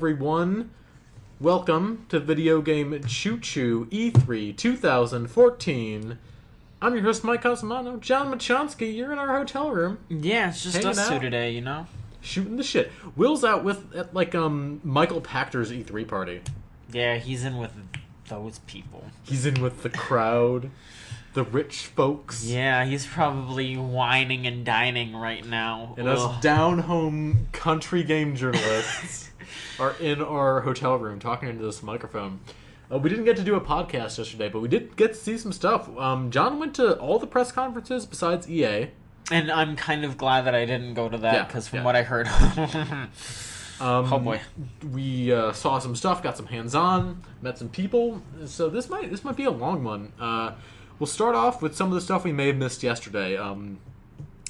everyone. Welcome to Video Game Choo Choo E3 2014. I'm your host, Mike Cosimano. John Machonsky, you're in our hotel room. Yeah, it's just us two today, you know? Shooting the shit. Will's out with, Michael Pachter's E3 party. Yeah, he's in with those people. He's in with the crowd. The rich folks. Yeah, he's probably whining and dining right now. And us down-home country game journalists are in our hotel room talking into this microphone. We didn't get to do a podcast yesterday, but we did get to see some stuff. John went to all the press conferences besides EA. And I'm kind of glad that I didn't go to that, because from what I heard... oh boy. We saw some stuff, got some hands-on, met some people. So this might be a long one. We'll start off with some of the stuff we may have missed yesterday.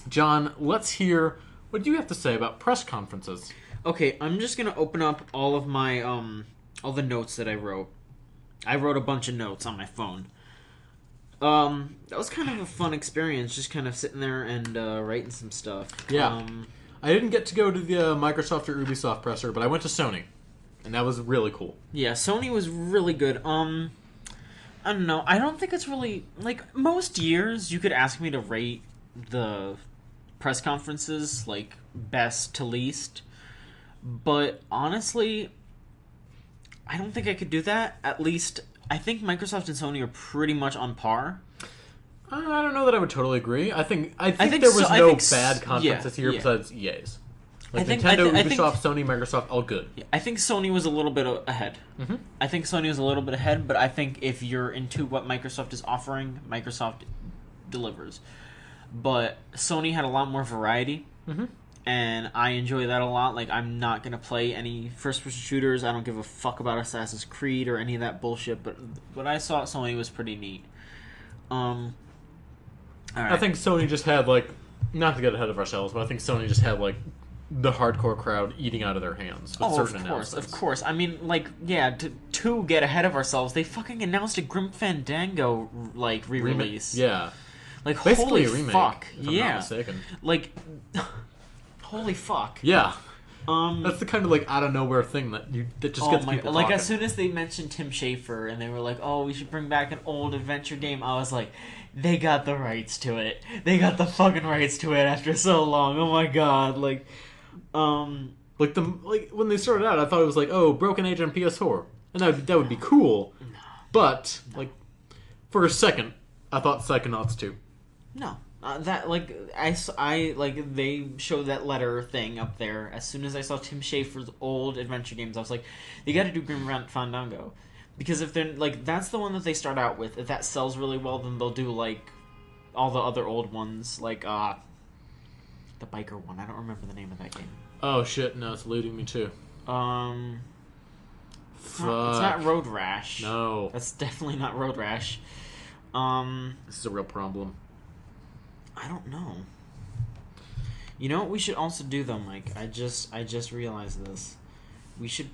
John, let's hear what do you have to say about press conferences. Okay, I'm just going to open up all of my, all the notes that I wrote. I wrote a bunch of notes on my phone. That was kind of a fun experience, just kind of sitting there and writing some stuff. Yeah. I didn't get to go to the Microsoft or Ubisoft presser, but I went to Sony, and that was really cool. Yeah, Sony was really good. I don't know. I don't think it's really... Like, most years, you could ask me to rate the press conferences, like, best to least. But, honestly, I don't think I could do that. At least, I think Microsoft and Sony are pretty much on par. I don't know that I would totally agree. I think there was no bad conferences here besides EA's. Like Nintendo, Ubisoft, Sony, Microsoft, all good. Yeah, I think Sony was a little bit ahead. Mm-hmm. I think Sony was a little bit ahead, but I think if you're into what Microsoft is offering, Microsoft delivers. But Sony had a lot more variety, and I enjoy that a lot. Like, I'm not going to play any first-person shooters. I don't give a fuck about Assassin's Creed or any of that bullshit, but what I saw at Sony was pretty neat. All right. I think Sony just had, not to get ahead of ourselves, but I think Sony just had, the hardcore crowd eating out of their hands with certain announcements. Of course. I mean, to get ahead of ourselves, they fucking announced a Grim Fandango, re-release. Yeah. Basically holy a remake, fuck. if I'm not mistaken. Holy fuck. Yeah. That's the kind of, out-of-nowhere thing that just gets people talking. As soon as they mentioned Tim Schafer, and they were like, oh, we should bring back an old adventure game, I was like... They got the rights to it. They got the fucking rights to it after so long. Oh my god, when they started out, I thought it was Broken Age on PS4, and that would be cool. No. But for a second, I thought Psychonauts 2. No, they showed that letter thing up there. As soon as I saw Tim Schafer's old adventure games, I was like, you got to do Grim Fandango. Because if they're, that's the one that they start out with. If that sells really well, then they'll do, all the other old ones. The biker one. I don't remember the name of that game. Oh, shit. No, it's eluding me, too. It's not Road Rash. No. That's definitely not Road Rash. This is a real problem. I don't know. You know what we should also do, though, Mike? I just realized this. We should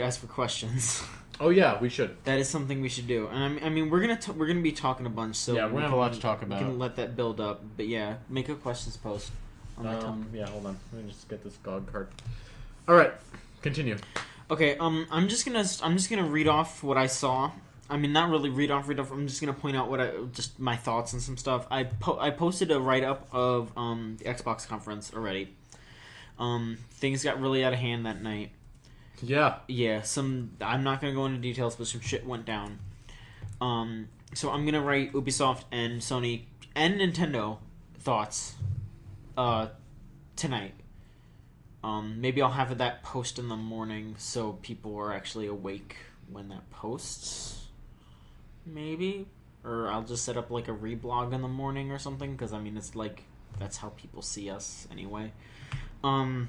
ask for questions. Oh yeah, we should. That is something we should do. And I mean, we're gonna be talking a bunch, so yeah, we're gonna have a lot to talk about. We can let that build up, but yeah, make a questions post on my tongue. Yeah, hold on. Let me just get this GOG card. All right, continue. Okay, I'm just gonna read off what I saw. I mean, not really read off. I'm just gonna point out just my thoughts and some stuff. I posted a write up of the Xbox conference already. Things got really out of hand that night. Yeah. Yeah, I'm not going to go into details, but some shit went down. So I'm going to write Ubisoft and Sony and Nintendo thoughts tonight. Maybe I'll have that post in the morning so people are actually awake when that posts. Maybe. Or I'll just set up a reblog in the morning or something, because I mean, it's that's how people see us anyway. Alright.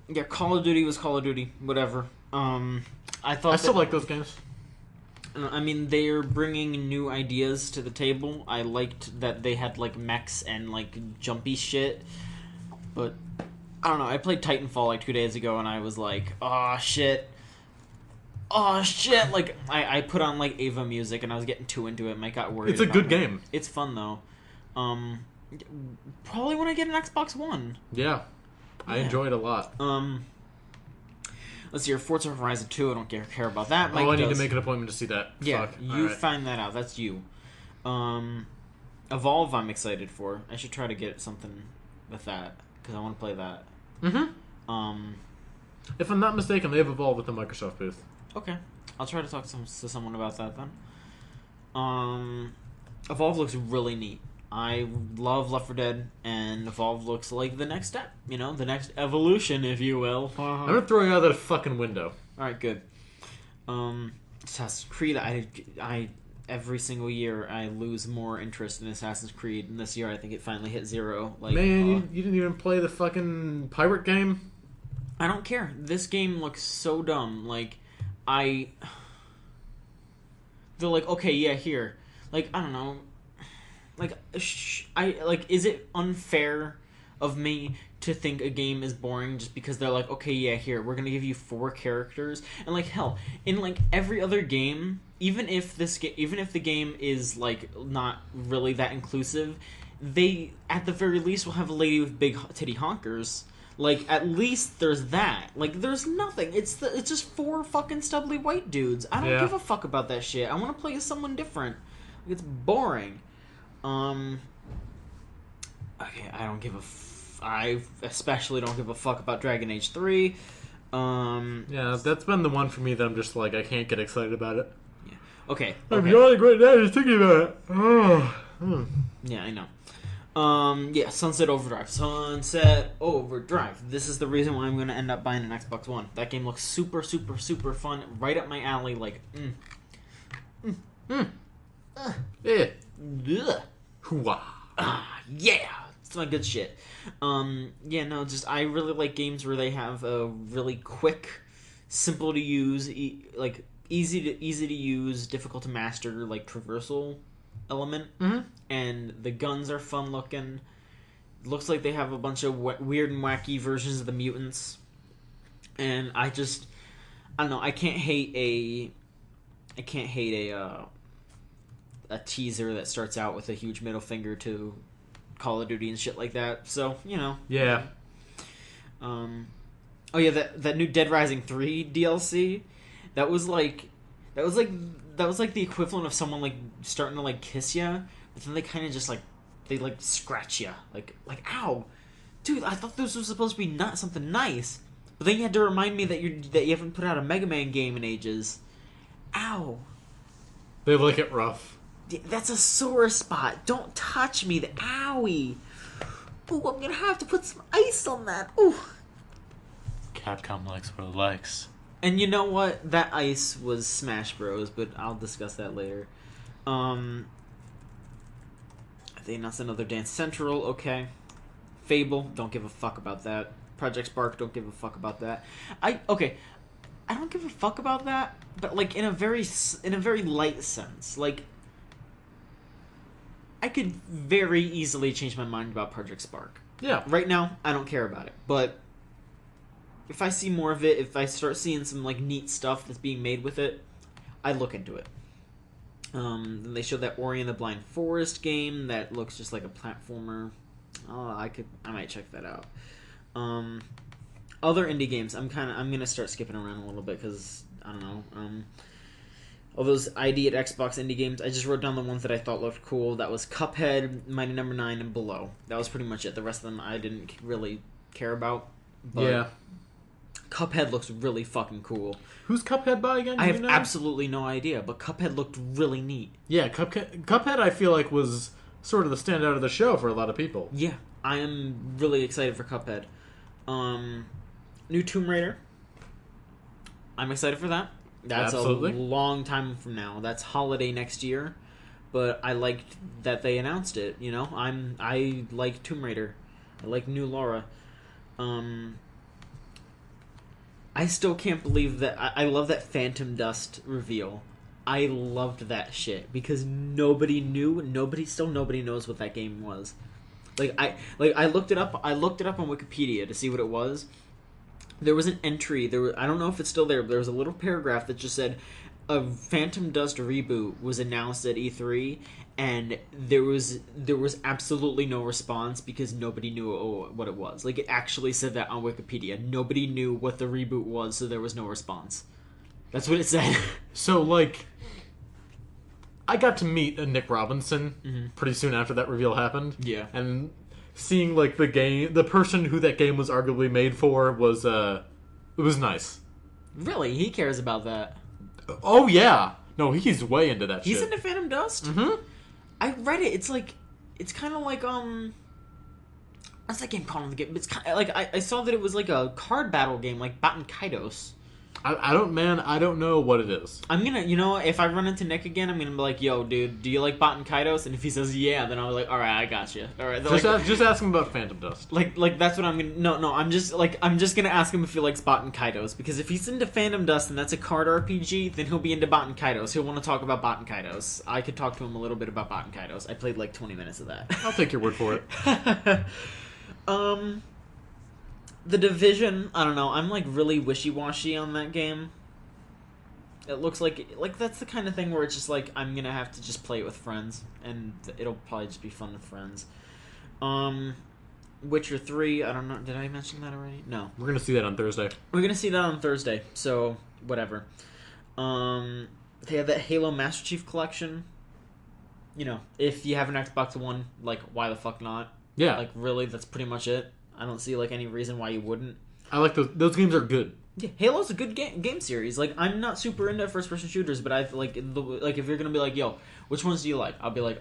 Yeah, Call of Duty was Call of Duty. Whatever. I still like those games. I mean, they're bringing new ideas to the table. I liked that they had mechs and jumpy shit. But I don't know. I played Titanfall 2 days ago, and I was like, oh shit. I put on Ava music, and I was getting too into it, and I got worried. It's a good game. It's fun though. Probably when I get an Xbox One. Yeah. I enjoy it a lot. Let's see your Forza Horizon 2. I don't care about that. Mike I need to make an appointment to see that. Yeah, Fuck. you find that out. That's you. Evolve, I'm excited for. I should try to get something with that because I want to play that. Mm-hmm. If I'm not mistaken, they have Evolve at the Microsoft booth. Okay, I'll try to talk to someone about that then. Evolve looks really neat. I love Left 4 Dead, and Evolve looks like the next step. You know, the next evolution, if you will. I'm gonna throw you out that fucking window. All right, good. Assassin's Creed. I every single year I lose more interest in Assassin's Creed, and this year I think it finally hit 0. Like, man, you didn't even play the fucking pirate game. I don't care. This game looks so dumb. Like, they're like, okay, yeah, here. Like, I don't know. Like, is it unfair of me to think a game is boring just because they're like, okay, yeah, here, we're gonna give you 4 characters, and like, hell, in like every other game, even if the game is like not really that inclusive, they at the very least will have a lady with big titty honkers. Like, at least there's that. Like, there's nothing. It's just 4 fucking stubbly white dudes. I don't give a fuck about that shit. I want to play as someone different. Like, it's boring. Okay, I don't give I especially don't give a fuck about Dragon Age 3. Yeah, that's been the one for me that I'm just like, I can't get excited about it. Yeah. Okay. I'm yawning right now just thinking about it. Oh. Yeah, I know. Yeah, Sunset Overdrive. Sunset Overdrive. This is the reason why I'm going to end up buying an Xbox One. That game looks super, super, super fun. Right up my alley. Like, Yeah. Ugh. Hooah. Yeah. It's my good shit. Yeah, no, just, I really like games where they have a really quick, simple to use, easy to use, difficult to master, like, traversal element. Mm-hmm. And the guns are fun looking. Looks like they have a bunch of weird and wacky versions of the mutants. And I don't know, I can't hate a teaser that starts out with a huge middle finger to Call of Duty and shit like that. So, you know. Yeah. Oh yeah, that new Dead Rising 3 DLC, that was like the equivalent of someone like starting to like kiss you, but then they kind of just like they like scratch you, like ow, dude, I thought this was supposed to be not something nice, but then you had to remind me that you haven't put out a Mega Man game in ages. Ow. They lick it rough. That's a sore spot. Don't touch me. The owie. Ooh, I'm gonna have to put some ice on that. Ooh. Capcom likes what it likes. And you know what? That ice was Smash Bros, but I'll discuss that later. They announced another Dance Central, okay. Fable, don't give a fuck about that. Project Spark, don't give a fuck about that. I don't give a fuck about that, but like in a very light sense. Like, I could very easily change my mind about Project Spark. Yeah. Right now, I don't care about it, but if I see more of it, if I start seeing some like neat stuff that's being made with it, I look into it. Then they showed that Ori and the Blind Forest game that looks just like a platformer. Oh, I might check that out. Other indie games, I'm gonna start skipping around a little bit because I don't know. All those ID at Xbox indie games, I just wrote down the ones that I thought looked cool. That was Cuphead, Mighty Number 9, and Below. That was pretty much it. The rest of them I didn't really care about. But yeah. Cuphead looks really fucking cool. Who's Cuphead by again? I have absolutely no idea, but Cuphead looked really neat. Yeah, Cuphead I feel like was sort of the standout of the show for a lot of people. Yeah, I am really excited for Cuphead. New Tomb Raider. I'm excited for that. That's absolutely a long time from now. That's holiday next year. But I liked that they announced it, you know? I like Tomb Raider. I like New Laura. I still can't believe that. I love that Phantom Dust reveal. I loved that shit because nobody knows what that game was. I looked it up. I looked it up on Wikipedia to see what it was. There was an entry. I don't know if it's still there. But there was a little paragraph that just said, a Phantom Dust reboot was announced at E3, and there was absolutely no response because nobody knew what it was. Like, it actually said that on Wikipedia. Nobody knew what the reboot was, so there was no response. That's what it said. So, like, I got to meet Nick Robinson pretty soon after that reveal happened. Yeah. And seeing, like, the person who that game was arguably made for was, it was nice. Really? He cares about that. Oh, yeah. No, he's way into that He's shit. into Phantom Dust? Mm-hmm. I read it. It's like, it's kind of like, what's that game called in the game? It's kind of like, I saw that it was like a card battle game, like Batten Kaitos. I don't know what it is. I'm gonna, if I run into Nick again, I'm gonna be like, yo, dude, do you like Batten Kaitos? And if he says yeah, then I'll be like, alright, I got you. Alright, Just ask him about Phantom Dust. Like that's what I'm gonna. No, I'm just gonna ask him if he likes Batten Kaitos, because if he's into Phantom Dust and that's a card RPG, then he'll be into Batten Kaitos. He'll want to talk about Batten Kaitos. I could talk to him a little bit about Batten Kaitos. I played like 20 minutes of that. I'll take your word for it. The Division, I don't know. I'm like really wishy-washy on that game. It looks like that's the kind of thing where it's just like I'm gonna have to just play it with friends, and it'll probably just be fun with friends. Witcher 3, I don't know. Did I mention that already? No. We're gonna see that on Thursday. We're gonna see that on Thursday, so whatever. They have that Halo Master Chief Collection. If you have an Xbox One, like, why the fuck not? Yeah. Like, really, that's pretty much it. I don't see, like, any reason why you wouldn't. I like those. Those games are good. Yeah, Halo's a good game series. Like, I'm not super into first-person shooters, but I like if you're gonna be like, yo, which ones do you like? I'll be like,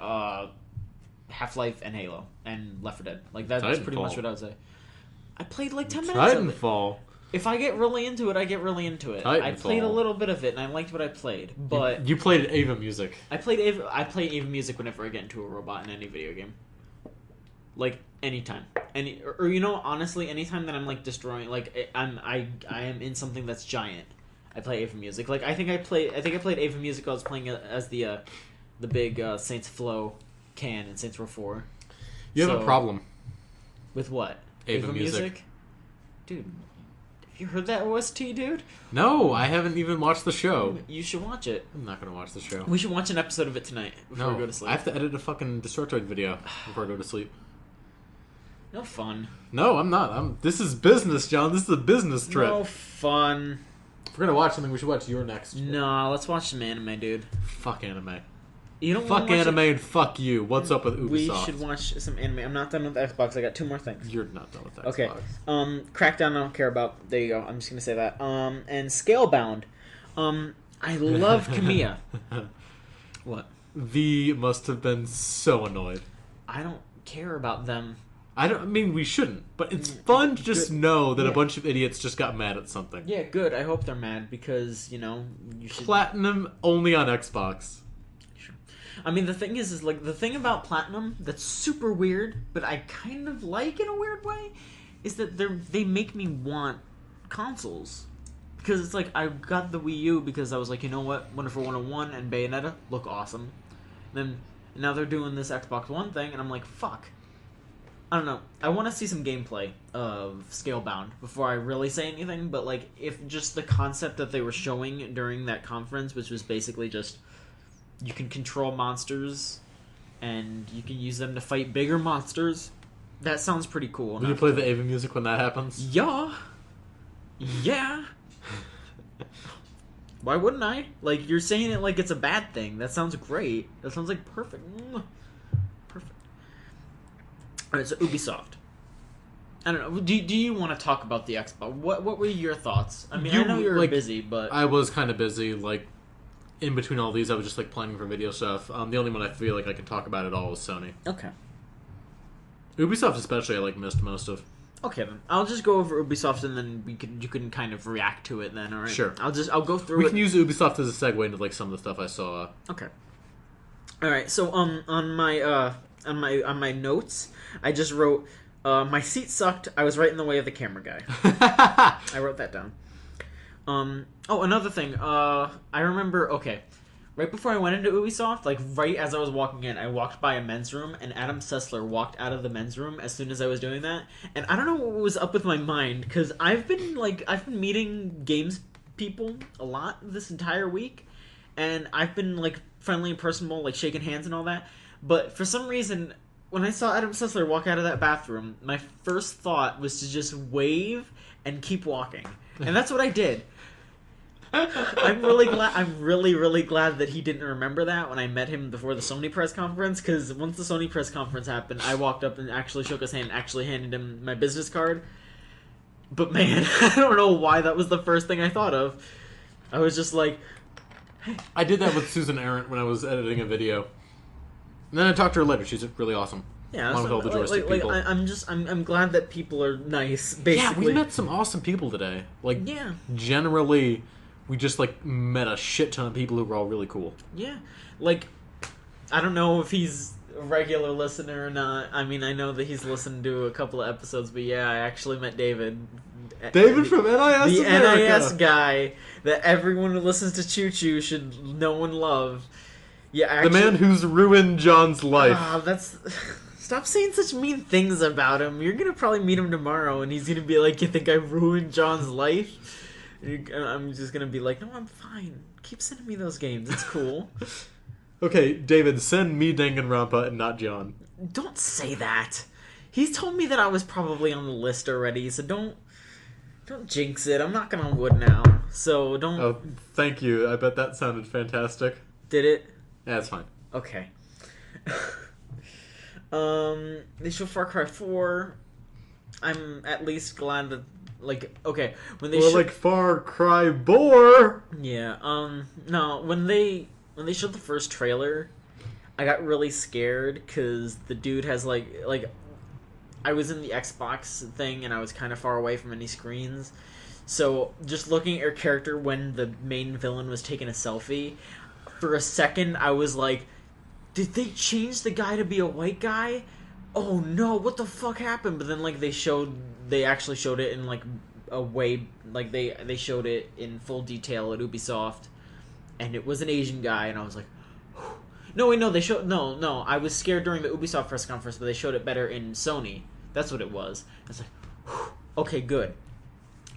Half-Life and Halo and Left 4 Dead. Like, that's pretty much what I would say. I played like 10 minutes of it. Titanfall. If I get really into it, I get really into it. Titanfall. I played a little bit of it, and I liked what I played. But you played Ava Music. I play Ava Music whenever I get into a robot in any video game. Like, anytime. Honestly, anytime that I'm like destroying, like I am in something that's giant, I play Ava Music. Like, I think I played Ava Music. I was playing as the big Saints Flow can in Saints Row 4. You have a problem with what? Ava Music, dude. Have you heard that OST, dude? No, I haven't even watched the show. You should watch it. I'm not gonna watch the show. We should watch an episode of it tonight before we go to sleep. I have to edit a fucking Destructoid video before I go to sleep. No fun. No, I'm not. This is business, John. This is a business trip. No fun. If we're gonna watch something, we should watch your next. No, let's watch some anime, dude. Fuck anime. You don't fuck anime and fuck you. What's up with Ubisoft? We should watch some anime. I'm not done with Xbox. I got 2 more things. You're not done with Xbox. Okay. Crackdown I don't care about. There you go. I'm just gonna say that. And Scalebound. I love Kamiya. What? V must have been so annoyed. I don't care about them. I mean, we shouldn't, but it's fun to just know that a bunch of idiots just got mad at something. Yeah, good. I hope they're mad because, you should... Platinum only on Xbox. Sure. I mean, the thing is like, the thing about Platinum that's super weird, but I kind of like in a weird way, is that they make me want consoles. Because it's like, I got the Wii U because I was like, you know what? Wonderful 101 and Bayonetta look awesome. And now they're doing this Xbox One thing, and I'm like, fuck. I don't know. I want to see some gameplay of Scalebound before I really say anything, but like, if just the concept that they were showing during that conference, which was basically just, you can control monsters, and you can use them to fight bigger monsters, that sounds pretty cool. Will you play the Ava Music when that happens? Yeah. Yeah. Why wouldn't I? Like, you're saying it like it's a bad thing. That sounds great. That sounds like perfect. Perfect. Alright, so Ubisoft. I don't know. Do you want to talk about the Xbox? What were your thoughts? I mean, I know you're busy, but... I was kind of busy. Like, in between all these, I was just, like, planning for video stuff. The only one I feel like I can talk about at all is Sony. Okay. Ubisoft especially, I, like, missed most of. Okay, then. I'll just go over Ubisoft, and then you can kind of react to it then, alright? Sure. I'll go through We can use Ubisoft as a segue into, like, some of the stuff I saw. Okay. Alright, so, on my notes, I just wrote, my seat sucked, I was right in the way of the camera guy. I wrote that down. Another thing, I remember, okay, right before I went into Ubisoft, like, right as I was walking in, I walked by a men's room, and Adam Sessler walked out of the men's room as soon as I was doing that, and I don't know what was up with my mind, because I've been meeting games people a lot this entire week, and I've been like friendly and personable, like shaking hands and all that. But for some reason, when I saw Adam Sessler walk out of that bathroom, my first thought was to just wave and keep walking, and that's what I did. I'm really glad. I'm really glad that he didn't remember that when I met him before the Sony press conference. Because once the Sony press conference happened, I walked up and actually shook his hand, and actually handed him my business card. But man, I don't know why that was the first thing I thought of. I was just like, hey. I did that with Susan Arendt when I was editing a video, and then I talked to her later. She's really awesome. Yeah, one with all the joystick people. I'm glad that people are nice. Basically, yeah, we met some awesome people today. Like, yeah, generally. We just, like, met a shit ton of people who were all really cool. Yeah. Like, I don't know if he's a regular listener or not. I mean, I know that he's listened to a couple of episodes, but yeah, I actually met David. David from NIS the America. NIS guy that everyone who listens to Choo Choo should know and love. Yeah, actually, the man who's ruined John's life. That's... Stop saying such mean things about him. You're gonna probably meet him tomorrow, and he's gonna be like, "You think I ruined John's life?" I'm just gonna be like, no, I'm fine. Keep sending me those games. It's cool. Okay, David, send me Danganronpa and not John. Don't say that. He's told me that I was probably on the list already, so don't jinx it. I'm knocking on wood now, so don't. Oh, thank you. I bet that sounded fantastic. Did it? Yeah, it's fine. Okay. They show Far Cry 4. I'm at least glad that. Like, okay, when they like Far Cry Boar. Yeah, no, when they showed the first trailer, I got really scared because the dude has like I was in the Xbox thing and I was kind of far away from any screens, so just looking at your character when the main villain was taking a selfie, for a second I was like, did they change the guy to be a white guy? Oh no, what the fuck happened? But then like they actually showed it in like a way, like they showed it in full detail at Ubisoft, and it was an Asian guy, and I was like, no wait, no, they showed no, I was scared during the Ubisoft press conference, but they showed it better in Sony. That's what it was. I was like, okay, good.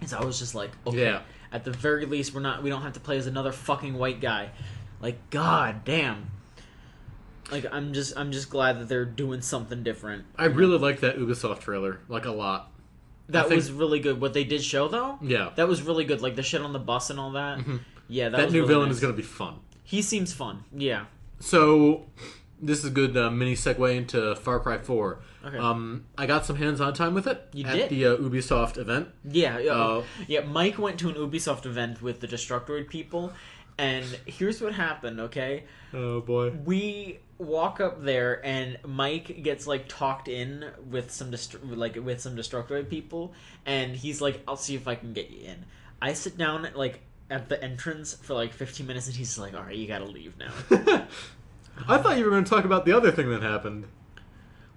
And so I was just like, okay, yeah. At the very least, we don't have to play as another fucking white guy. Like, god damn. Like, I'm just glad that they're doing something different. I really like that Ubisoft trailer, like, a lot. That was really good. What they did show, though? Yeah. That was really good. Like, the shit on the bus and all that. Mm-hmm. Yeah, that was new really villain nice. is going to be fun. He seems fun, yeah. So, this is a good mini segue into Far Cry 4. Okay. I got some hands-on time with it at the Ubisoft event. Yeah, yeah. Mike went to an Ubisoft event with the Destructoid people, and here's what happened, okay? Oh, boy. We walk up there, and Mike gets like talked in with some Destructoid people, and he's like, "I'll see if I can get you in." I sit down at the entrance for like 15 minutes, and he's like, "All right, you gotta leave now." I thought you were going to talk about the other thing that happened.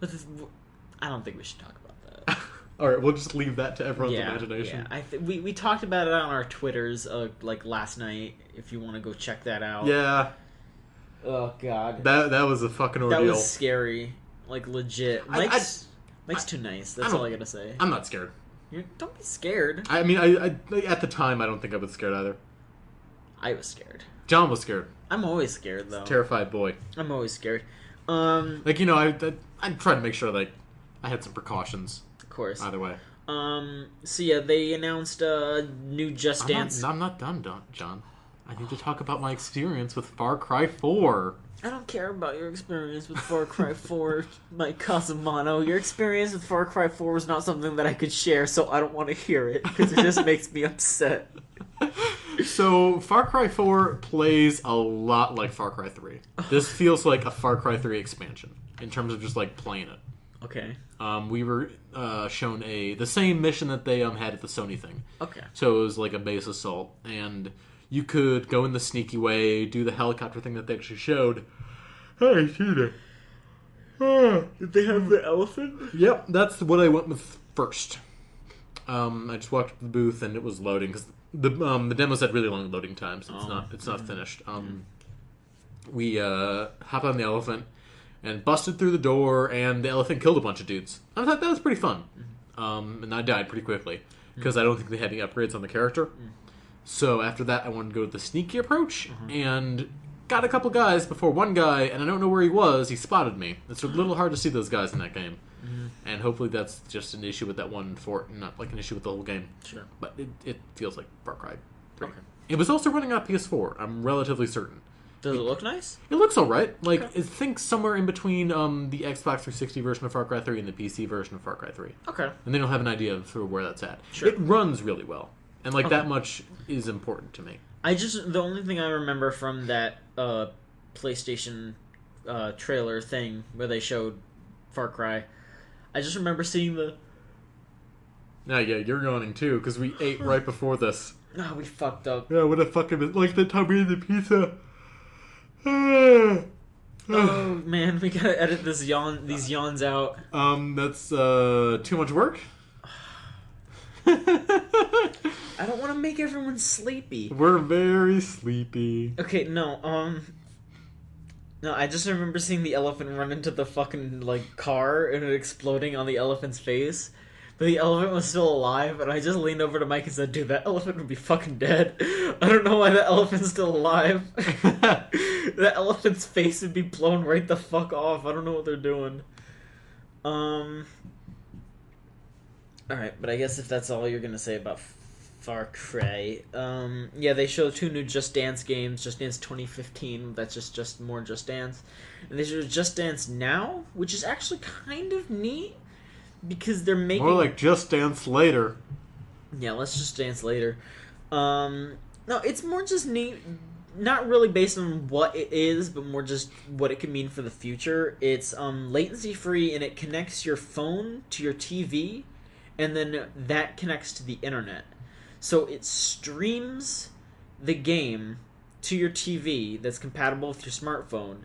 I don't think we should talk about that. All right, we'll just leave that to everyone's imagination. Yeah, we talked about it on our Twitters like last night. If you want to go check that out. Yeah. Oh god. That was a fucking ordeal. That was scary. Like legit. Mike's too nice. That's all I gotta say. I'm not scared. Don't be scared. I mean, I at the time I don't think I was scared either. I was scared. John was scared. I'm always scared though. Terrified boy. I'm always scared. Like, you know, I tried to make sure like I had some precautions. Of course. Either way. So yeah, they announced a new Just Dance. I'm not done, John. I need to talk about my experience with Far Cry 4. I don't care about your experience with Far Cry 4, Mike Casamano. Your experience with Far Cry 4 was not something that I could share, so I don't want to hear it, because it just makes me upset. So, Far Cry 4 plays a lot like Far Cry 3. This feels like a Far Cry 3 expansion, in terms of just, like, playing it. Okay. We were shown the same mission that they had at the Sony thing. Okay. So it was like a base assault, and you could go in the sneaky way, do the helicopter thing that they actually showed. Hey, Tina. Did they have the elephant? Yep, that's what I went with first. I just walked up to the booth and it was loading because the demos had really long loading times. It's not finished. We hopped on the elephant and busted through the door, and the elephant killed a bunch of dudes. I thought that was pretty fun. And I died pretty quickly because I don't think they had any upgrades on the character. So after that, I wanted to go with the sneaky approach, and got a couple guys before one guy, and I don't know where he was, he spotted me. It's a little hard to see those guys in that game. And hopefully that's just an issue with that one fort, not like an issue with the whole game. Sure. But it feels like Far Cry 3. Okay. It was also running on PS4, I'm relatively certain. Does it look nice? It looks alright. Like, Okay. I think somewhere in between the Xbox 360 version of Far Cry 3 and the PC version of Far Cry 3. Okay. And they don't have an idea of sort of where that's at. Sure. It runs really well. And, like, Okay. that much is important to me. The only thing I remember from that PlayStation trailer thing where they showed Far Cry, I just remember seeing the... Now, yeah, you're yawning too, because we ate right before this. Oh, we fucked up. Yeah, what the fuck is it? Like the time we ate the pizza. Oh, man, we gotta edit these yawns out. That's too much work? I don't want to make everyone sleepy. We're very sleepy. Okay, no, I just remember seeing the elephant run into the fucking, like, car and it exploding on the elephant's face. But the elephant was still alive, and I just leaned over to Mike and said, dude, that elephant would be fucking dead. I don't know why that elephant's still alive. That elephant's face would be blown right the fuck off. I don't know what they're doing. Alright, but I guess if that's all you're gonna say about Far Cry. Yeah, they showed 2 new Just Dance games. Just Dance 2015, that's just more Just Dance. And they showed Just Dance Now, which is actually kind of neat, because they're making... More like Just Dance Later. Yeah, let's Just Dance Later. No, it's more just neat, not really based on what it is, but more just what it could mean for the future. It's latency free, and it connects your phone to your TV, and then that connects to the internet. So it streams the game to your TV that's compatible with your smartphone,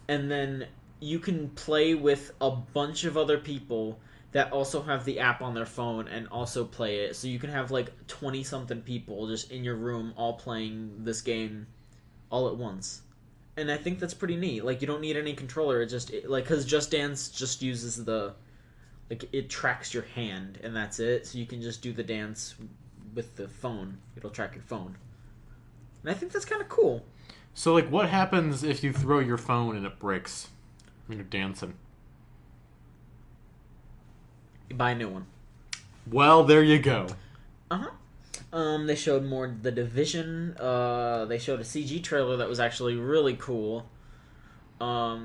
and then you can play with a bunch of other people that also have the app on their phone and also play it. So you can have like 20-something people just in your room all playing this game all at once. And I think that's pretty neat. Like, you don't need any controller. Because Just Dance just uses it tracks your hand, and that's it. So you can just do the dance with the phone. It'll track your phone. And I think that's kind of cool. So, like, what happens if you throw your phone and it breaks when you're dancing? You buy a new one. Well, there you go. They showed more The Division. They showed a CG trailer that was actually really cool. I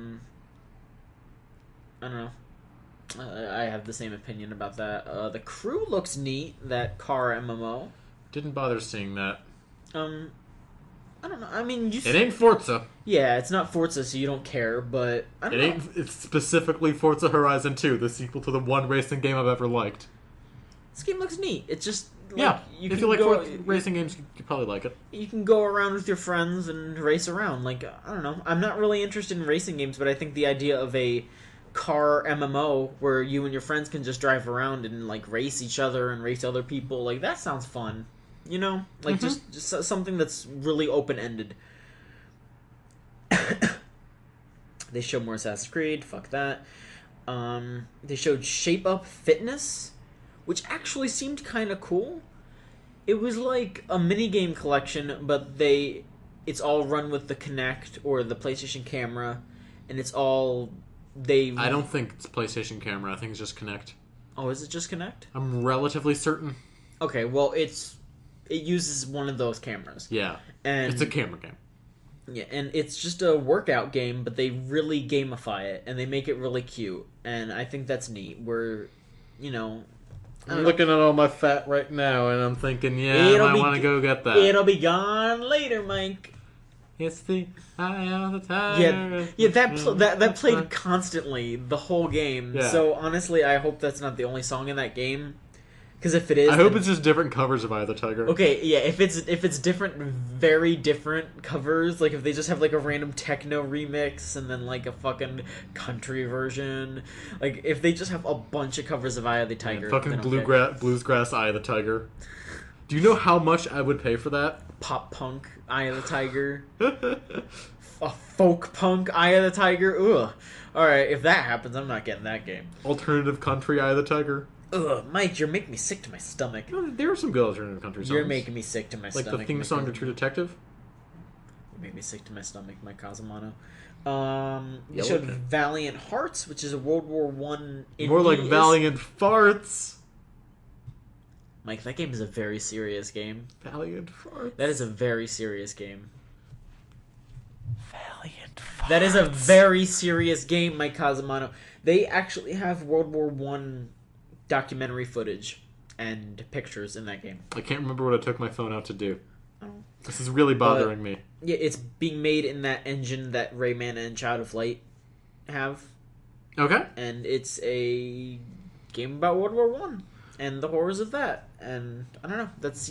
don't know. I have the same opinion about that. The Crew looks neat, that car MMO. Didn't bother seeing that. I don't know. I mean, It ain't Forza. Yeah, it's not Forza, so you don't care, but I don't know. It's specifically Forza Horizon 2, the sequel to the one racing game I've ever liked. This game looks neat. It's just... Like, if you like racing games, you probably like it. You can go around with your friends and race around. Like, I don't know. I'm not really interested in racing games, but I think the idea of a car MMO where you and your friends can just drive around and, like, race each other and race other people, like, that sounds fun. You know? Like, just something that's really open-ended. They showed more Assassin's Creed. Fuck that. They showed Shape Up Fitness, which actually seemed kind of cool. It was like a minigame collection, but it's all run with the Kinect or the PlayStation camera, and it's all... I don't think it's PlayStation camera. I think it's just Kinect. Oh, is it just Kinect? I'm relatively certain. Okay, well, it uses one of those cameras. Yeah, and it's a camera game. Yeah, and it's just a workout game, but they really gamify it, and they make it really cute, and I think that's neat. Where, you know... I'm looking at all my fat right now, and I'm thinking, I might want to go get that. It'll be gone later, Mike. It's the eye of the tiger. Yeah, that played constantly the whole game. Yeah. So honestly, I hope that's not the only song in that game. Because if it is, I hope it's just different covers of Eye of the Tiger. Okay, yeah, if it's different, very different covers, like if they just have like a random techno remix and then like a fucking country version, like if they just have a bunch of covers of Eye of the Tiger, fucking bluegrass Eye of the Tiger. Do you know how much I would pay for that? Pop punk Eye of the Tiger, a folk punk Eye of the Tiger. Ugh. All right, if that happens, I'm not getting that game. Alternative country Eye of the Tiger. Ugh, Mike, you're making me sick to my stomach. There are some good alternative country songs. You're making me sick to my like stomach. the theme song to True Detective. You make me sick to my stomach, Mike Casamano. You Yellow showed Pin. Valiant Hearts, which is a World War One. More like Valiant Farts. Mike, that game is a very serious game. Valiant Farts. That is a very serious game. Valiant Farts. That is a very serious game, Mike Casamano. They actually have World War One documentary footage and pictures in that game. I can't remember what I took my phone out to do. Oh. This is really bothering me. Yeah, it's being made in that engine that Rayman and Child of Light have. Okay. And it's a game about World War One and the horrors of that. And I don't know. That's,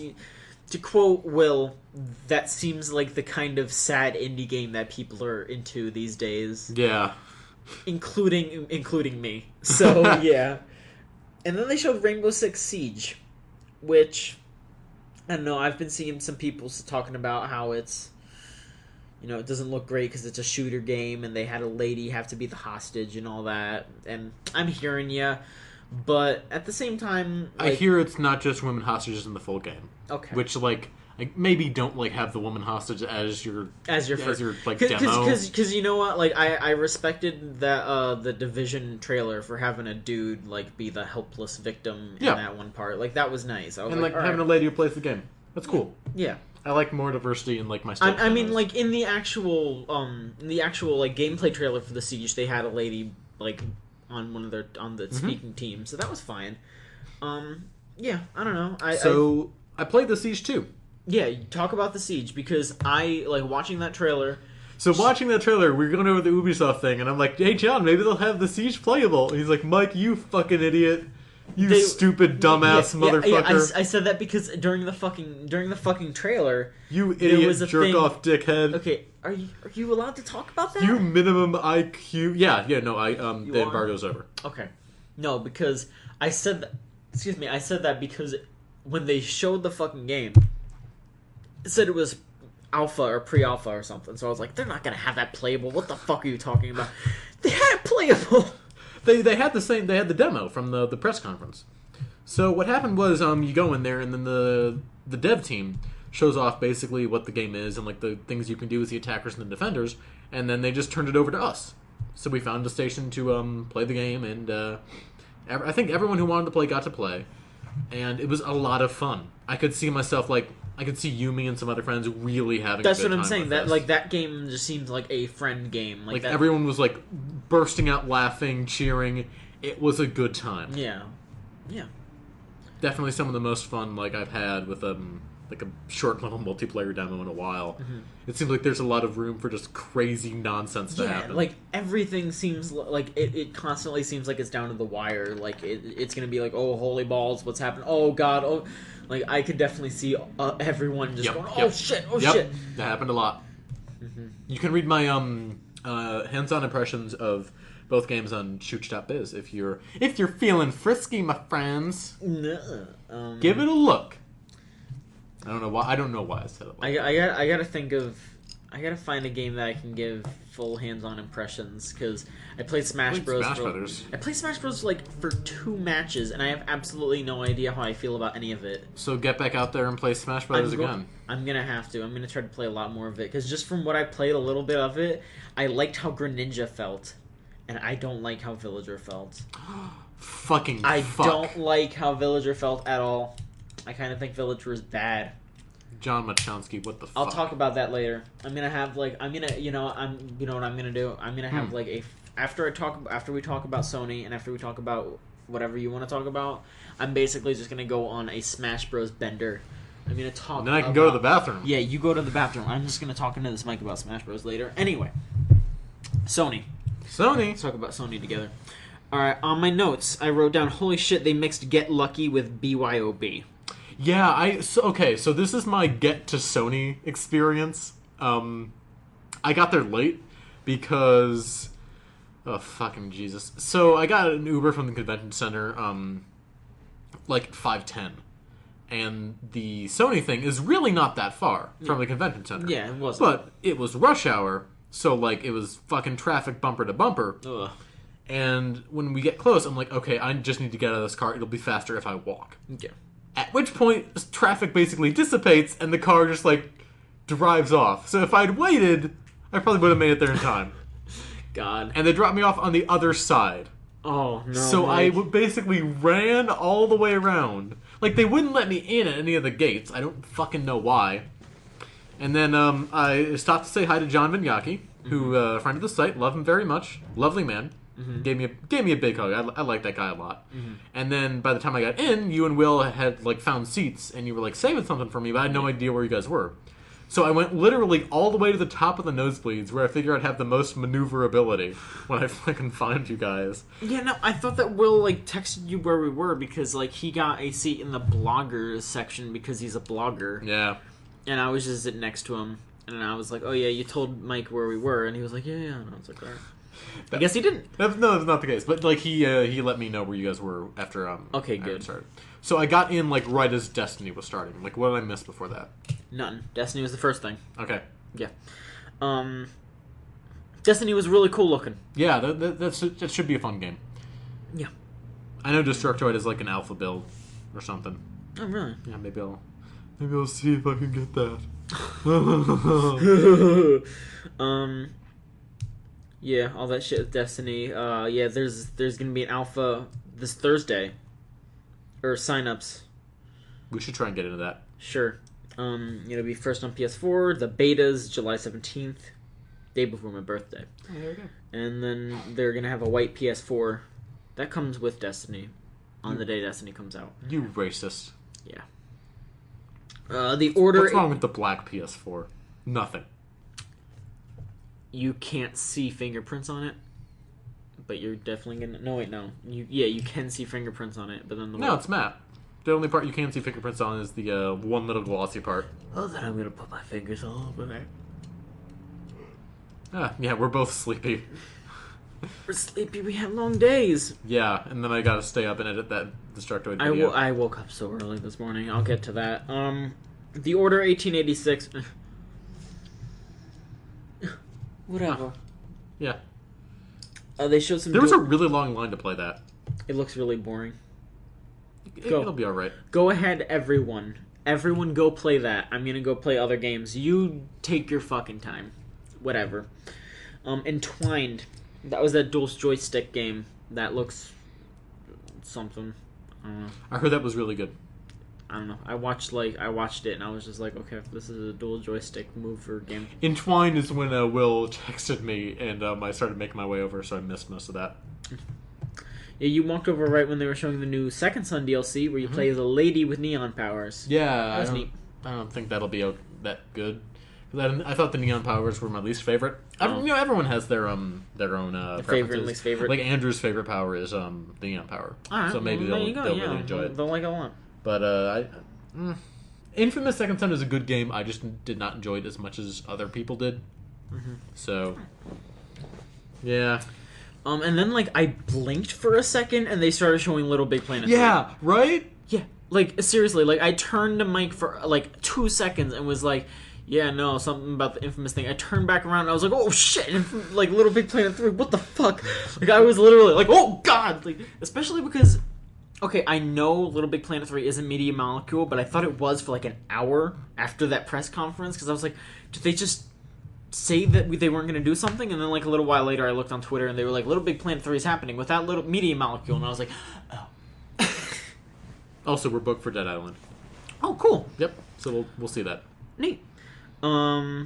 to quote Will, that seems like the kind of sad indie game that people are into these days. Yeah. Including me. So yeah. And then they showed Rainbow Six Siege, which I don't know. I've been seeing some people talking about how it's, it doesn't look great because it's a shooter game, and they had a lady have to be the hostage and all that. And I'm hearing you, but at the same time, I hear it's not just women hostages in the full game. Okay. Which maybe don't have the woman hostage as your demo. Because you know what, I respected that the Division trailer for having a dude be the helpless victim in that one part. That was nice. I was having a lady who plays the game. That's cool. Yeah. I like more diversity in my stuff. I mean, in the actual gameplay trailer for the Siege, they had a lady on the speaking team, so that was fine. Yeah, I don't know. I played the Siege too. Yeah, talk about the Siege, because I watching that trailer. So watching that trailer, we're going over the Ubisoft thing, and I'm like, hey John, maybe they'll have the Siege playable. And he's like, Mike, you fucking idiot. You stupid dumbass motherfucker. Yeah, I said that because during the fucking trailer, you idiot jerk off dickhead. Okay, are you allowed to talk about that? You minimum IQ. Yeah, the embargo's over. Okay. No, because I said that. Excuse me, I said that because when they showed the fucking game, it said it was alpha or pre-alpha or something. So I was like, they're not gonna have that playable. What the fuck are you talking about? They had it playable. They had the demo from the press conference. So what happened was you go in there, and then the dev team shows off basically what the game is and the things you can do with the attackers and the defenders, and then they just turned it over to us. So we found a station to play the game, and I think everyone who wanted to play got to play, and it was a lot of fun. I could see myself I could see Yumi and some other friends really having. That's a good what I'm time saying. with That this. that game just seems like a friend game. That... everyone was bursting out laughing, cheering. It was a good time. Yeah, yeah. Definitely some of the most fun I've had with a short little multiplayer demo in a while. Mm-hmm. It seems like there's a lot of room for just crazy nonsense to happen. Everything seems it constantly seems like it's down to the wire. It's gonna be oh, holy balls, what's happened? Oh god, oh. I could definitely see everyone just going, oh shit, oh shit. That happened a lot. Mm-hmm. You can read my hands-on impressions of both games on shooch.biz if you're feeling frisky, my friends. Give it a look. I don't know why I said it. I gotta find a game that I can give full hands-on impressions, because I played Smash Bros. I played Smash Bros. For 2 matches, and I have absolutely no idea how I feel about any of it. So get back out there and play Smash Bros. Again. I'm gonna have to. I'm gonna try to play a lot more of it, because just from what I played a little bit of it, I liked how Greninja felt, and I don't like how Villager felt. I don't like how Villager felt at all. I kind of think Villager is bad. John Machonsky, what the fuck? I'll talk about that later. I'm gonna have what I'm gonna do? I'm gonna have after we talk about Sony, and after we talk about whatever you want to talk about, I'm basically just gonna go on a Smash Bros. Bender. I'm gonna talk. And then I can go to the bathroom. Yeah, you go to the bathroom. I'm just gonna talk into this mic about Smash Bros. Later. Anyway, Sony. Let's talk about Sony together. All right, on my notes, I wrote down, holy shit, they mixed Get Lucky with BYOB. Yeah, so this is my get to Sony experience. I got there late because... Oh, fucking Jesus. So I got an Uber from the convention center, 5:10. And the Sony thing is really not that far from the convention center. Yeah, it wasn't. But it was rush hour, so, it was fucking traffic bumper to bumper. Ugh. And when we get close, I'm like, okay, I just need to get out of this car. It'll be faster if I walk. Yeah. At which point, traffic basically dissipates, and the car just, drives off. So if I'd waited, I probably would have made it there in time. God. And they dropped me off on the other side. Oh, no. So I basically ran all the way around. They wouldn't let me in at any of the gates. I don't fucking know why. And then I stopped to say hi to John Vignacchi, who, a friend of the site, love him very much. Lovely man. Mm-hmm. Gave me a big hug. I like that guy a lot. Mm-hmm. And then by the time I got in, you and Will had found seats, and you were saving something for me, but I had no idea where you guys were. So I went literally all the way to the top of the nosebleeds, where I figured I'd have the most maneuverability when I fucking find you guys. Yeah, no, I thought that Will texted you where we were because he got a seat in the bloggers section because he's a blogger. Yeah. And I was just sitting next to him, and I was like, "Oh yeah, you told Mike where we were," and he was like, "Yeah." And I was like, "All right." I guess he didn't. No, that's not the case. But he let me know where you guys were after okay, after good. it started. So I got in right as Destiny was starting. What did I miss before that? None. Destiny was the first thing. Okay. Yeah. Destiny was really cool looking. Yeah, that should be a fun game. Yeah. I know Destructoid is an alpha build or something. Oh really? Yeah, maybe I'll see if I can get that. Yeah, all that shit with Destiny. Yeah, there's gonna be an alpha this Thursday. Or signups. We should try and get into that. Sure. It'll be first on PS4. The beta's July 17th, day before my birthday. Oh, there we go. And then they're gonna have a white PS4 that comes with Destiny on the day Destiny comes out. You racist. Yeah. The order. What's wrong with the black PS4? Nothing. You can't see fingerprints on it, but you're definitely gonna. No, wait, no. You can see fingerprints on it, but then no, it's matte. The only part you can't see fingerprints on is the one little glossy part. Oh, then I'm gonna put my fingers all over there. Yeah, we're both sleepy. We're sleepy. We have long days. Yeah, and then I gotta stay up and edit that Destructoid video. I woke up so early this morning. I'll get to that. The Order 1886. Whatever. Yeah. They showed some. There was a really long line to play that. It looks really boring. It'll be alright. Go ahead, everyone. Everyone go play that. I'm gonna go play other games. You take your fucking time. Whatever. Entwined. That was that dual joystick game. That looks something. I don't know. I heard that was really good. I don't know. I watched it and I was just like, okay, this is a dual joystick move for a game. Entwined is when Will texted me and I started making my way over, so I missed most of that. Yeah, you walked over right when they were showing the new Second Son DLC where you play as a lady with neon powers. Yeah, That's neat. I don't think that'll be that good. I thought the neon powers were my least favorite. Everyone has their own favorite and least favorite. Like Andrew's favorite power is the neon power. Right, so maybe they'll really enjoy it. They'll like it a lot. But Infamous Second Son is a good game. I just did not enjoy it as much as other people did. Mm-hmm. So yeah. And then I blinked for a second and they started showing Little Big Planet. Yeah, 3. Right? Yeah. Seriously, I turned to Mike for 2 seconds and was like, yeah, no, something about the Infamous thing. I turned back around and I was like, oh shit, Little Big Planet 3, what the fuck? I was literally oh god! Especially because, okay, I know Little Big Planet 3 isn't Media Molecule, but I thought it was for an hour after that press conference, because I was like, did they just say that they weren't going to do something? And then a little while later I looked on Twitter and they were like, Little Big Planet 3 is happening without Little Media Molecule, and I was like, oh. Also, we're booked for Dead Island. Oh, cool. Yep, so we'll see that. Neat. Yeah,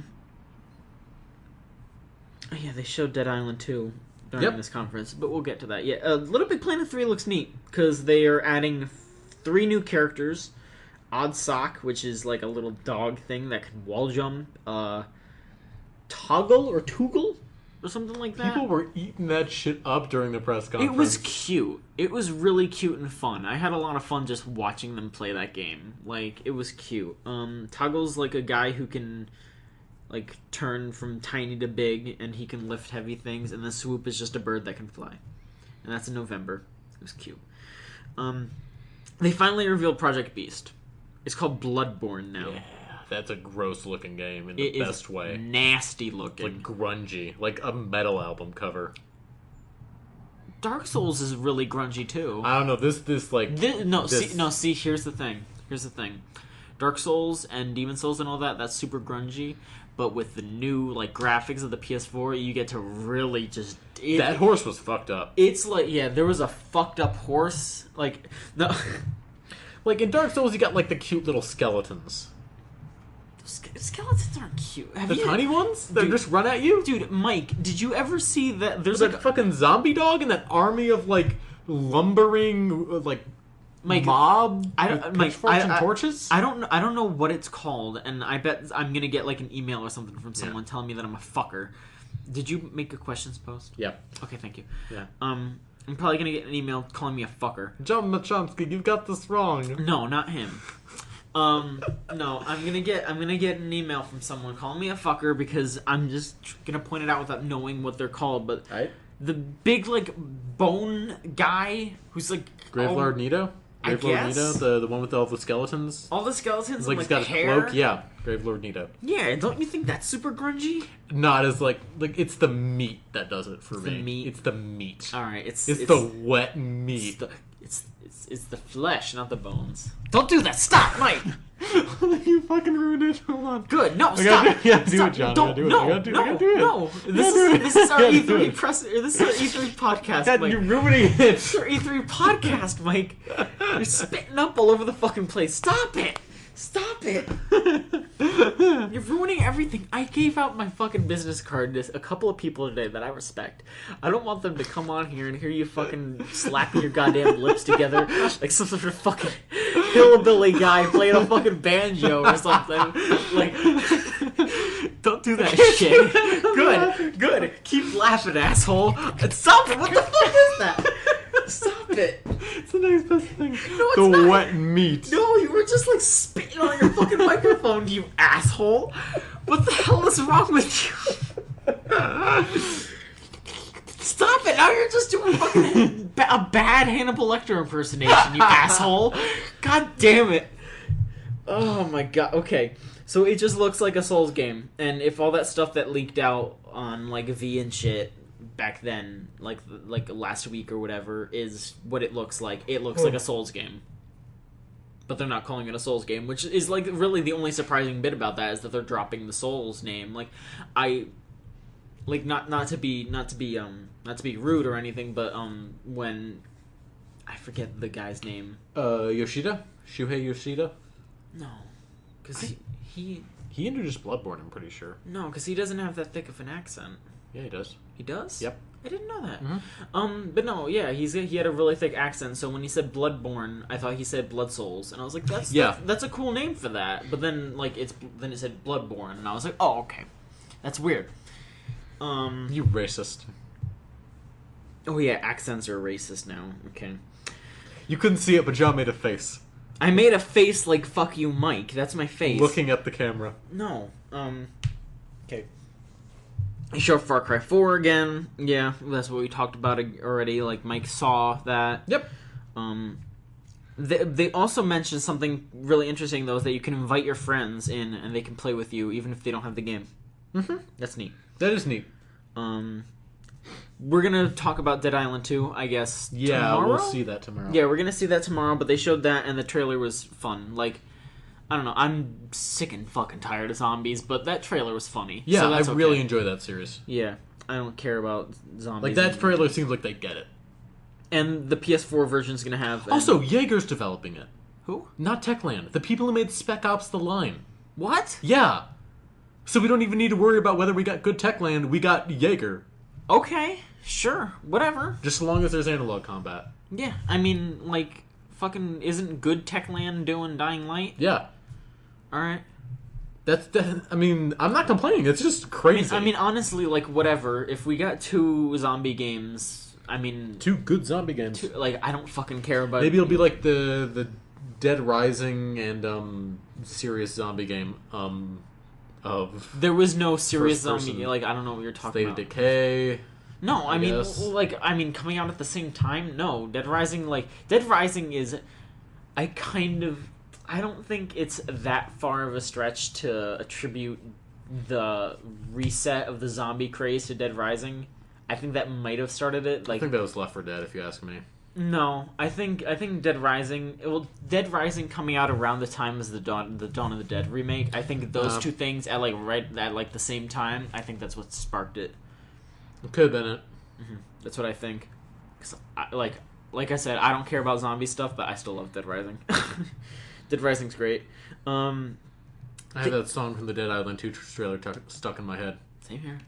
they showed Dead Island 2 during this conference, but we'll get to that. Yeah, Little Big Planet 3 looks neat, because they are adding 3 new characters. Odd Sock, which is a little dog thing that can wall jump. Toggle or Toogle or something like that. People were eating that shit up during the press conference. It was cute. It was really cute and fun. I had a lot of fun just watching them play that game. It was cute. Toggle's a guy who can turn from tiny to big, and he can lift heavy things, and the Swoop is just a bird that can fly. And that's in November. It was cute. They finally revealed Project Beast. It's called Bloodborne now. Yeah. That's a gross-looking game in the best way. Nasty looking. Grungy. Like a metal album cover. Dark Souls is really grungy too. I don't know. See, here's the thing. Dark Souls and Demon Souls and all that's super grungy. But with the new like graphics of the PS4, you get to really just... that horse was fucked up. It's like, yeah, there was a fucked up horse. Like, no... Like, in Dark Souls, you got, like, the cute little skeletons. Skeletons aren't cute. The tiny ones? That just run at you? Dude, Mike, did you ever see that... There's that fucking zombie dog and that army of, like, lumbering, like... Mike, mob pitchforks and torches? I don't know what it's called, and I bet I'm gonna get like an email or something from someone telling me that I'm a fucker. Did you make a questions post? Yeah. Okay, thank you. Yeah. I'm probably gonna get an email calling me a fucker. John Machomsky, you've got this wrong. No, not him. No, I'm gonna get an email from someone calling me a fucker because I'm just gonna point it out without knowing what they're called. But the big like bone guy who's like Gravelord Nito. Gravelord Nito, the one with all the skeletons. All the skeletons, like and, he's got hair. a cloak. Yeah, Gravelord Nito. Yeah, don't you think that's super grungy? Not as like it's the meat that does it for me. The meat. It's the meat. All right, it's the wet meat. It's the flesh, not the bones. Don't do that. Stop, Mike. You fucking ruined it. Hold on. Good. No, stop. Do it, John. Don't. Do it. No. I gotta do it. No. This is our E3 press. This is our E3 podcast. God, Mike. you're ruining it. This is our E3 podcast, Mike. You're spitting up all over the fucking place. Stop it. Stop it. You're ruining everything. I gave out my fucking business card to a couple of people today that I respect. I don't want them to come on here and hear you fucking slapping your goddamn lips together like some sort of fucking hillbilly guy playing a fucking banjo or something. Like, don't do that shit. Good. Keep laughing, asshole. Stop it. What the fuck is that? Stop it. It's the next best thing. No, it's the not. Wet meat. No, you were just like spitting on your fucking microphone, you asshole. What the hell is wrong with you? Stop it. Now you're just doing fucking a bad Hannibal Lecter impersonation, you asshole. God damn it. Oh my god. Okay. So it just looks like a Souls game. And if all that stuff that leaked out on like V and shit back then, like last week or whatever, is what it looks like. It looks like a Souls game. But they're not calling it a Souls game, which is like really the only surprising bit about that is that they're dropping the Souls name. Like not to be rude or anything, but when I forget the guy's name. Yoshida? Shuhei Yoshida? No. Cuz he introduced Bloodborne, I'm pretty sure. No, cuz he doesn't have that thick of an accent. Yeah, he does. He does? Yep. I didn't know that. Mm-hmm. But no, yeah, he had a really thick accent. So when he said Bloodborne, I thought he said Blood Souls, and I was like, that's a cool name for that. But then it said Bloodborne, and I was like, oh, okay, that's weird. You racist. Oh yeah, accents are racist now. Okay. You couldn't see it, but John made a face. I made a face like "fuck you, Mike." That's my face. Looking at the camera. No. Okay. They show Far Cry 4 again. Yeah, that's what we talked about already. Like, Mike saw that. Yep. They also mentioned something really interesting, though, is that you can invite your friends in and they can play with you even if they don't have the game. Mm-hmm. That's neat. That is neat. We're going to talk about Dead Island 2, I guess, tomorrow? We'll see that tomorrow. Yeah, we're going to see that tomorrow, but they showed that and the trailer was fun. Like, I don't know, I'm sick and fucking tired of zombies, but that trailer was funny. Yeah, so that's I really enjoy that series. Yeah, I don't care about zombies. Like, that trailer seems like they get it. And the PS4 version's gonna have... Also, Jaeger's developing it. Who? Not Techland. The people who made Spec Ops The Line. What? Yeah. So we don't even need to worry about whether we got good Techland. We got Jaeger. Okay, sure, whatever. Just as long as there's analog combat. Yeah, I mean, like, fucking isn't good Techland doing Dying Light? Yeah. Alright. I mean, I'm not complaining. It's just crazy. I mean, honestly, like, whatever. If we got 2 zombie games, I mean... 2 good zombie games. I don't fucking care about... Maybe it'll be like the Dead Rising and serious zombie game of... There was no serious zombie... Like, I don't know what you're talking about. State of Decay... No, I mean, coming out at the same time, no. Dead Rising is... I don't think it's that far of a stretch to attribute the reset of the zombie craze to Dead Rising. I think that might have started it. I think that was Left 4 Dead, if you ask me. No, I think Dead Rising. Well, Dead Rising coming out around the time as the Dawn of the Dead remake. I think those two things at the same time. I think that's what sparked it. It could have been it. Mm-hmm. That's what I think. 'Cause like I said, I don't care about zombie stuff, but I still love Dead Rising. Dead Rising's great. I have that song from the Dead Island 2 trailer stuck in my head. Same here.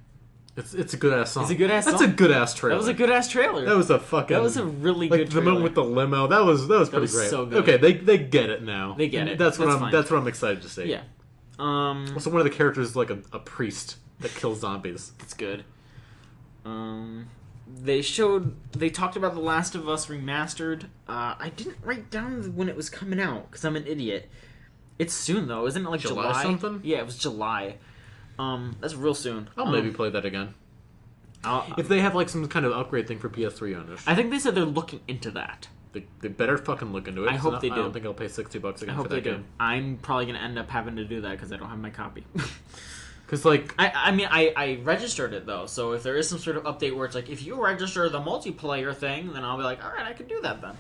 It's a good ass song. It's a good ass song. That's a good ass trailer. That was a good ass trailer. That was a really good trailer. The moment with the limo. That was pretty great. So good. Okay, they get it now. They get it. That's what I'm excited to see. Yeah. Also, one of the characters is like a priest that kills zombies. That's good. They talked about The Last of Us remastered. I didn't write down when it was coming out because I'm an idiot. It's soon though, isn't it? Like July something? Yeah, it was July. That's real soon. I'll maybe play that again. If they have like some kind of upgrade thing for PS3 owners. I think they said they're looking into that. They better fucking look into it. I hope they do. I don't think I'll pay $60 again for that game. I'm probably gonna end up having to do that because I don't have my copy. Because like I registered it though, so if there is some sort of update where it's like if you register the multiplayer thing, then I'll be like, all right, I can do that then.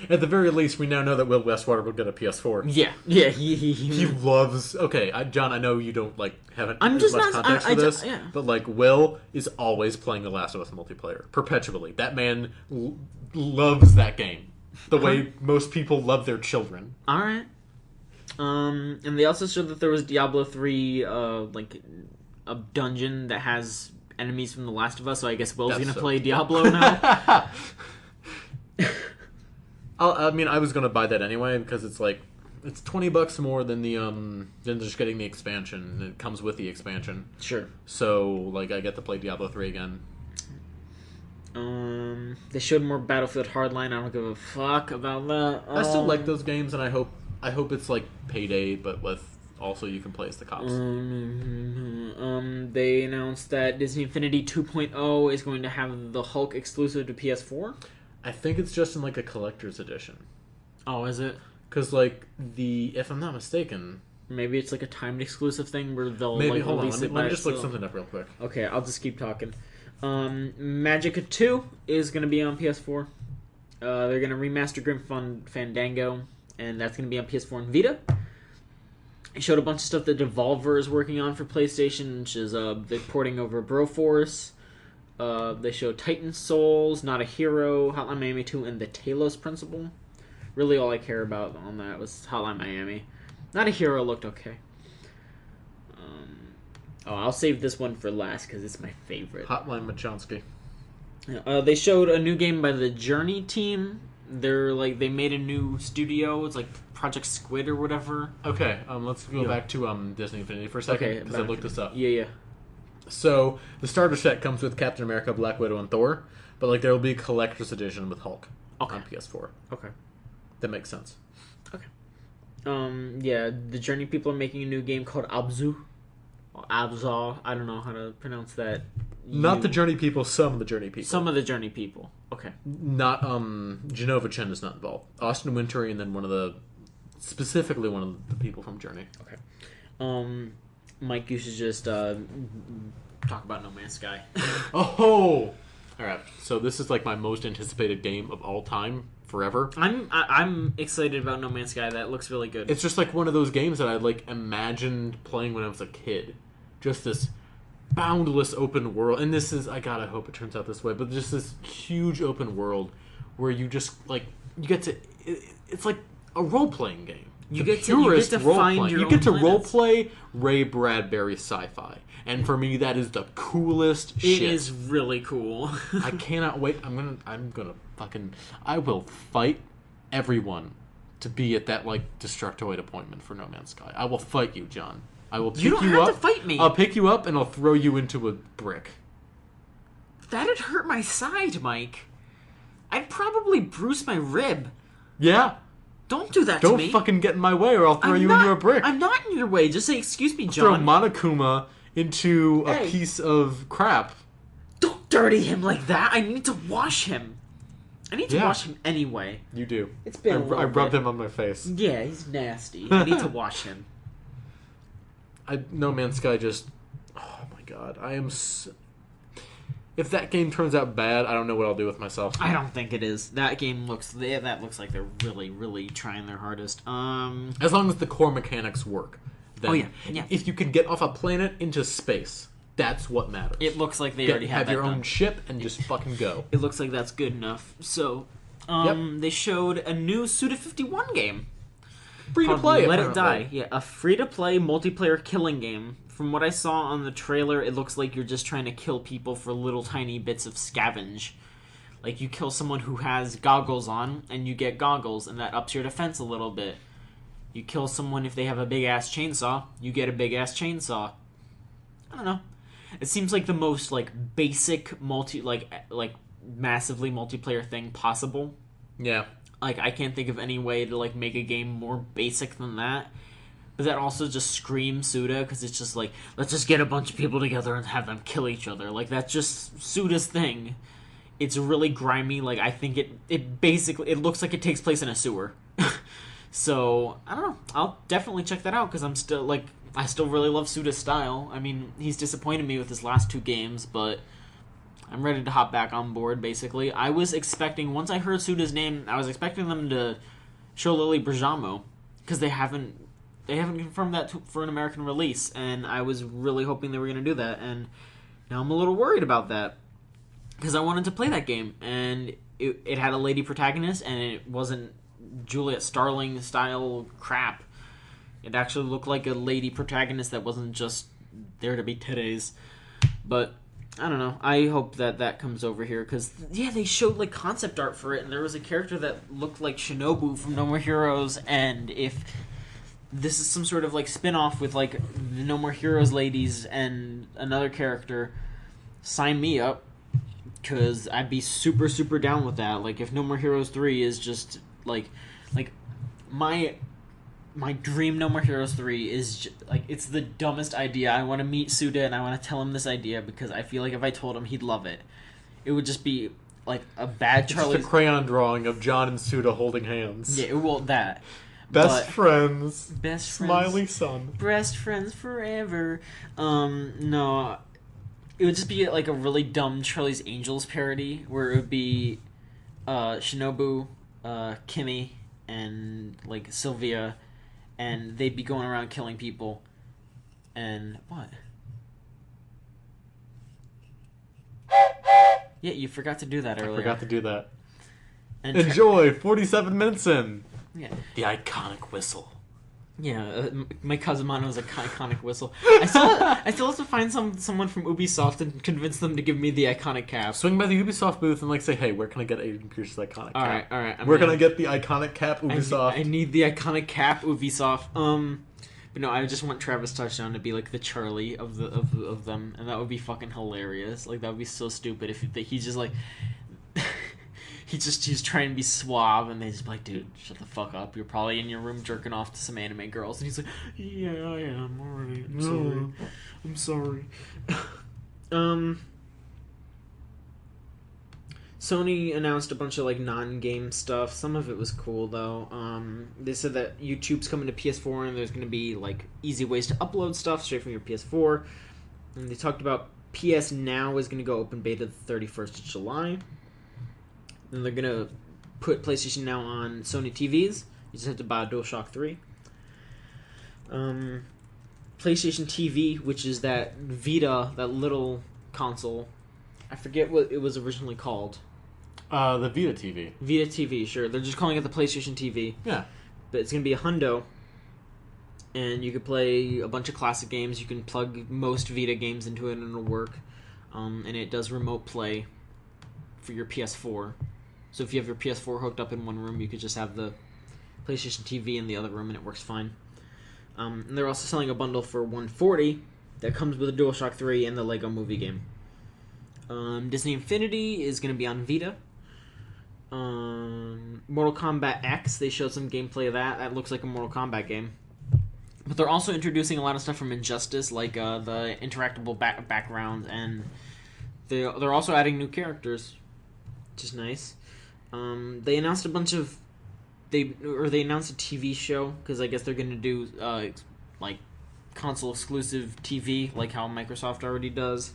At the very least, we now know that Will Westwater will get a PS4. Yeah. He loves. Okay, John, I know you don't have I'm as just much not, context for this, yeah. but like Will is always playing The Last of Us multiplayer perpetually. That man loves that game the way most people love their children. All right. And they also showed that there was Diablo 3, like a dungeon that has enemies from The Last of Us. So I guess Will's gonna play Diablo now. I was gonna buy that anyway because it's $20 more than than just getting the expansion. It comes with the expansion. Sure. So I get to play Diablo 3 again. They showed more Battlefield Hardline. I don't give a fuck about that. I still like those games, and I hope it's like Payday, but with also you can play as the cops. They announced that Disney Infinity 2.0 is going to have the Hulk exclusive to PS4. I think it's just in a collector's edition. Oh, is it? Because if I'm not mistaken, maybe it's like a timed exclusive thing where they'll hold on. release it. Let me just look something up real quick. Okay, I'll just keep talking. Magicka 2 is going to be on PS4. They're going to remaster Grim Fandango, and that's going to be on PS4 and Vita. It showed a bunch of stuff that Devolver is working on for PlayStation, which is they're porting over Broforce. They showed Titan Souls, Not a Hero, Hotline Miami 2, and the Talos Principle. Really all I care about on that was Hotline Miami. Not a Hero looked okay. I'll save this one for last because it's my favorite. Hotline Machonsky. They showed a new game by the Journey team. They made a new studio. It's like Project Squid or whatever. Okay, let's go back to Disney Infinity for a second because I looked this up. Yeah. So the starter set comes with Captain America, Black Widow, and Thor, but there will be a collector's edition with Hulk on PS4. Okay, that makes sense. Okay. The Journey people are making a new game called Abzu. Abzal. I don't know how to pronounce that. Not the Journey people. Some of the Journey people. Some of the Journey people. Okay. Not Genova Chen is not involved. Austin Wintory and then specifically one of the people from Journey. Okay. Mike, you should just talk about No Man's Sky. Oh, all right. So this is my most anticipated game of all time, forever. I'm excited about No Man's Sky. That looks really good. It's just one of those games that I imagined playing when I was a kid. Just this boundless open world, and this is I hope it turns out this way, but just this huge open world where you just you get to. It's like a role playing game. You get to find your own You get to planets. role play Ray Bradbury sci-fi, and for me, that is the coolest shit. It is really cool. I cannot wait. I will fight everyone to be at that Destructoid appointment for No Man's Sky. I will fight you, John. I will pick you up. You don't have to fight me. I'll pick you up and I'll throw you into a brick. That'd hurt my side, Mike. I'd probably bruise my rib. Yeah. Don't do that to me. Don't fucking get in my way or I'll throw you into a brick. I'm not in your way. Just say, excuse me, Throw John. Monokuma into a piece of crap. Don't dirty him like that. I need to wash him. I need to wash him anyway. You do. It's been I rubbed him on my face. Yeah, he's nasty. I need to wash him. No Man's Sky just... Oh my god. God, if that game turns out bad, I don't know what I'll do with myself. I don't think it is. That game looks like they're really, really trying their hardest. As long as the core mechanics work. Then yeah. If you can get off a planet into space, that's what matters. It looks like they already have your that own done. ship and just fucking go. It looks like that's good enough. So, they showed a new Suda51 game. Free to play. Let It Die. Yeah, a free-to-play multiplayer killing game. From what I saw on the trailer, it looks like you're just trying to kill people for little tiny bits of scavenge. Like, you kill someone who has goggles on, and you get goggles, and that ups your defense a little bit. You kill someone if they have a big-ass chainsaw, you get a big-ass chainsaw. I don't know. It seems like the most, basic massively multiplayer thing possible. Yeah. I can't think of any way to, make a game more basic than that. But that also just screams Suda, because it's just let's just get a bunch of people together and have them kill each other. That's just Suda's thing. It's really grimy. I think it looks like it takes place in a sewer. So, I don't know. I'll definitely check that out, because I'm still, I still really love Suda's style. I mean, he's disappointed me with his last 2 games, but I'm ready to hop back on board, basically. I was expecting, once I heard Suda's name, I was expecting them to show Lily Bergamo, because they haven't confirmed that for an American release, and I was really hoping they were going to do that, and now I'm a little worried about that, because I wanted to play that game, and it had a lady protagonist, and it wasn't Juliet Starling style crap. It actually looked like a lady protagonist that wasn't just there to be titties. But I don't know. I hope that comes over here, because they showed concept art for it, and there was a character that looked like Shinobu from No More Heroes, and if this is some sort of spin-off with the No More Heroes ladies and another character, sign me up, because I'd be super, super down with that. If No More Heroes 3 is just my dream No More Heroes 3 is it's the dumbest idea. I want to meet Suda and I want to tell him this idea, because I feel like if I told him, he'd love it. It would just be a bad Charlie. Just a crayon drawing of John and Suda holding hands. Yeah, well, that. Best friends. Best friends. Smiley sun. Best friends forever. No. It would just be a really dumb Charlie's Angels parody, where it would be Shinobu, Kimmy, and Sylvia, and they'd be going around killing people. And what? Yeah, you forgot to do that earlier. I forgot to do that. And Enjoy! 47 minutes in. Yeah. The iconic whistle. Yeah, my Kazumano's a iconic whistle. I still have to find someone from Ubisoft and convince them to give me the iconic cap. Swing by the Ubisoft booth and say, hey, where can I get Aiden Pierce's iconic cap? All right. Where can I get the iconic cap, Ubisoft? I need the iconic cap, Ubisoft. But no, I just want Travis Touchdown to be the Charlie of them, and that would be fucking hilarious. That would be so stupid if he's just he's trying to be suave, and they just be like, dude, shut the fuck up. You're probably in your room jerking off to some anime girls. And he's like, yeah, I am. Alright, I'm sorry. Sony announced a bunch of non-game stuff. Some of it was cool though. They said that YouTube's coming to PS4, and there's going to be easy ways to upload stuff straight from your PS4. And they talked about PS Now is going to go open beta the 31st of July. Then they're going to put PlayStation Now on Sony TVs. You just have to buy a DualShock 3. PlayStation TV, which is that Vita, that little console. I forget what it was originally called. The Vita TV. Vita TV, sure. They're just calling it the PlayStation TV. Yeah. But it's going to be a hundo. And you could play a bunch of classic games. You can plug most Vita games into it and it'll work. And it does remote play for your PS4. So if you have your PS4 hooked up in one room, you could just have the PlayStation TV in the other room and it works fine. And they're also selling a bundle for $140 that comes with a DualShock 3 and the Lego Movie game. Disney Infinity is going to be on Vita. Mortal Kombat X, they showed some gameplay of that. That looks like a Mortal Kombat game. But they're also introducing a lot of stuff from Injustice, like the interactable background, and they're also adding new characters, which is nice. They announced a bunch of they announced a TV show, because I guess they're going to do console exclusive TV, like how Microsoft already does.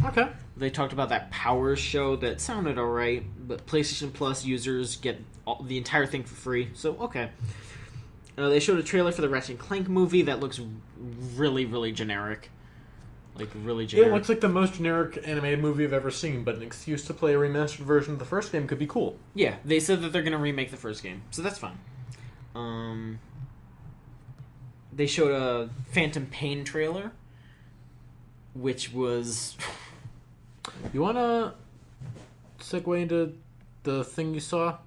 Okay. They talked about that Powers show that sounded alright, but PlayStation Plus users get the entire thing for free, so okay. They showed a trailer for the Ratchet and Clank movie that looks really, really generic. Like, really generic. It looks like the most generic animated movie I've ever seen, but an excuse to play a remastered version of the first game could be cool. Yeah, they said that they're going to remake the first game, so that's fine. They showed a Phantom Pain trailer, which was... You want to segue into the thing you saw?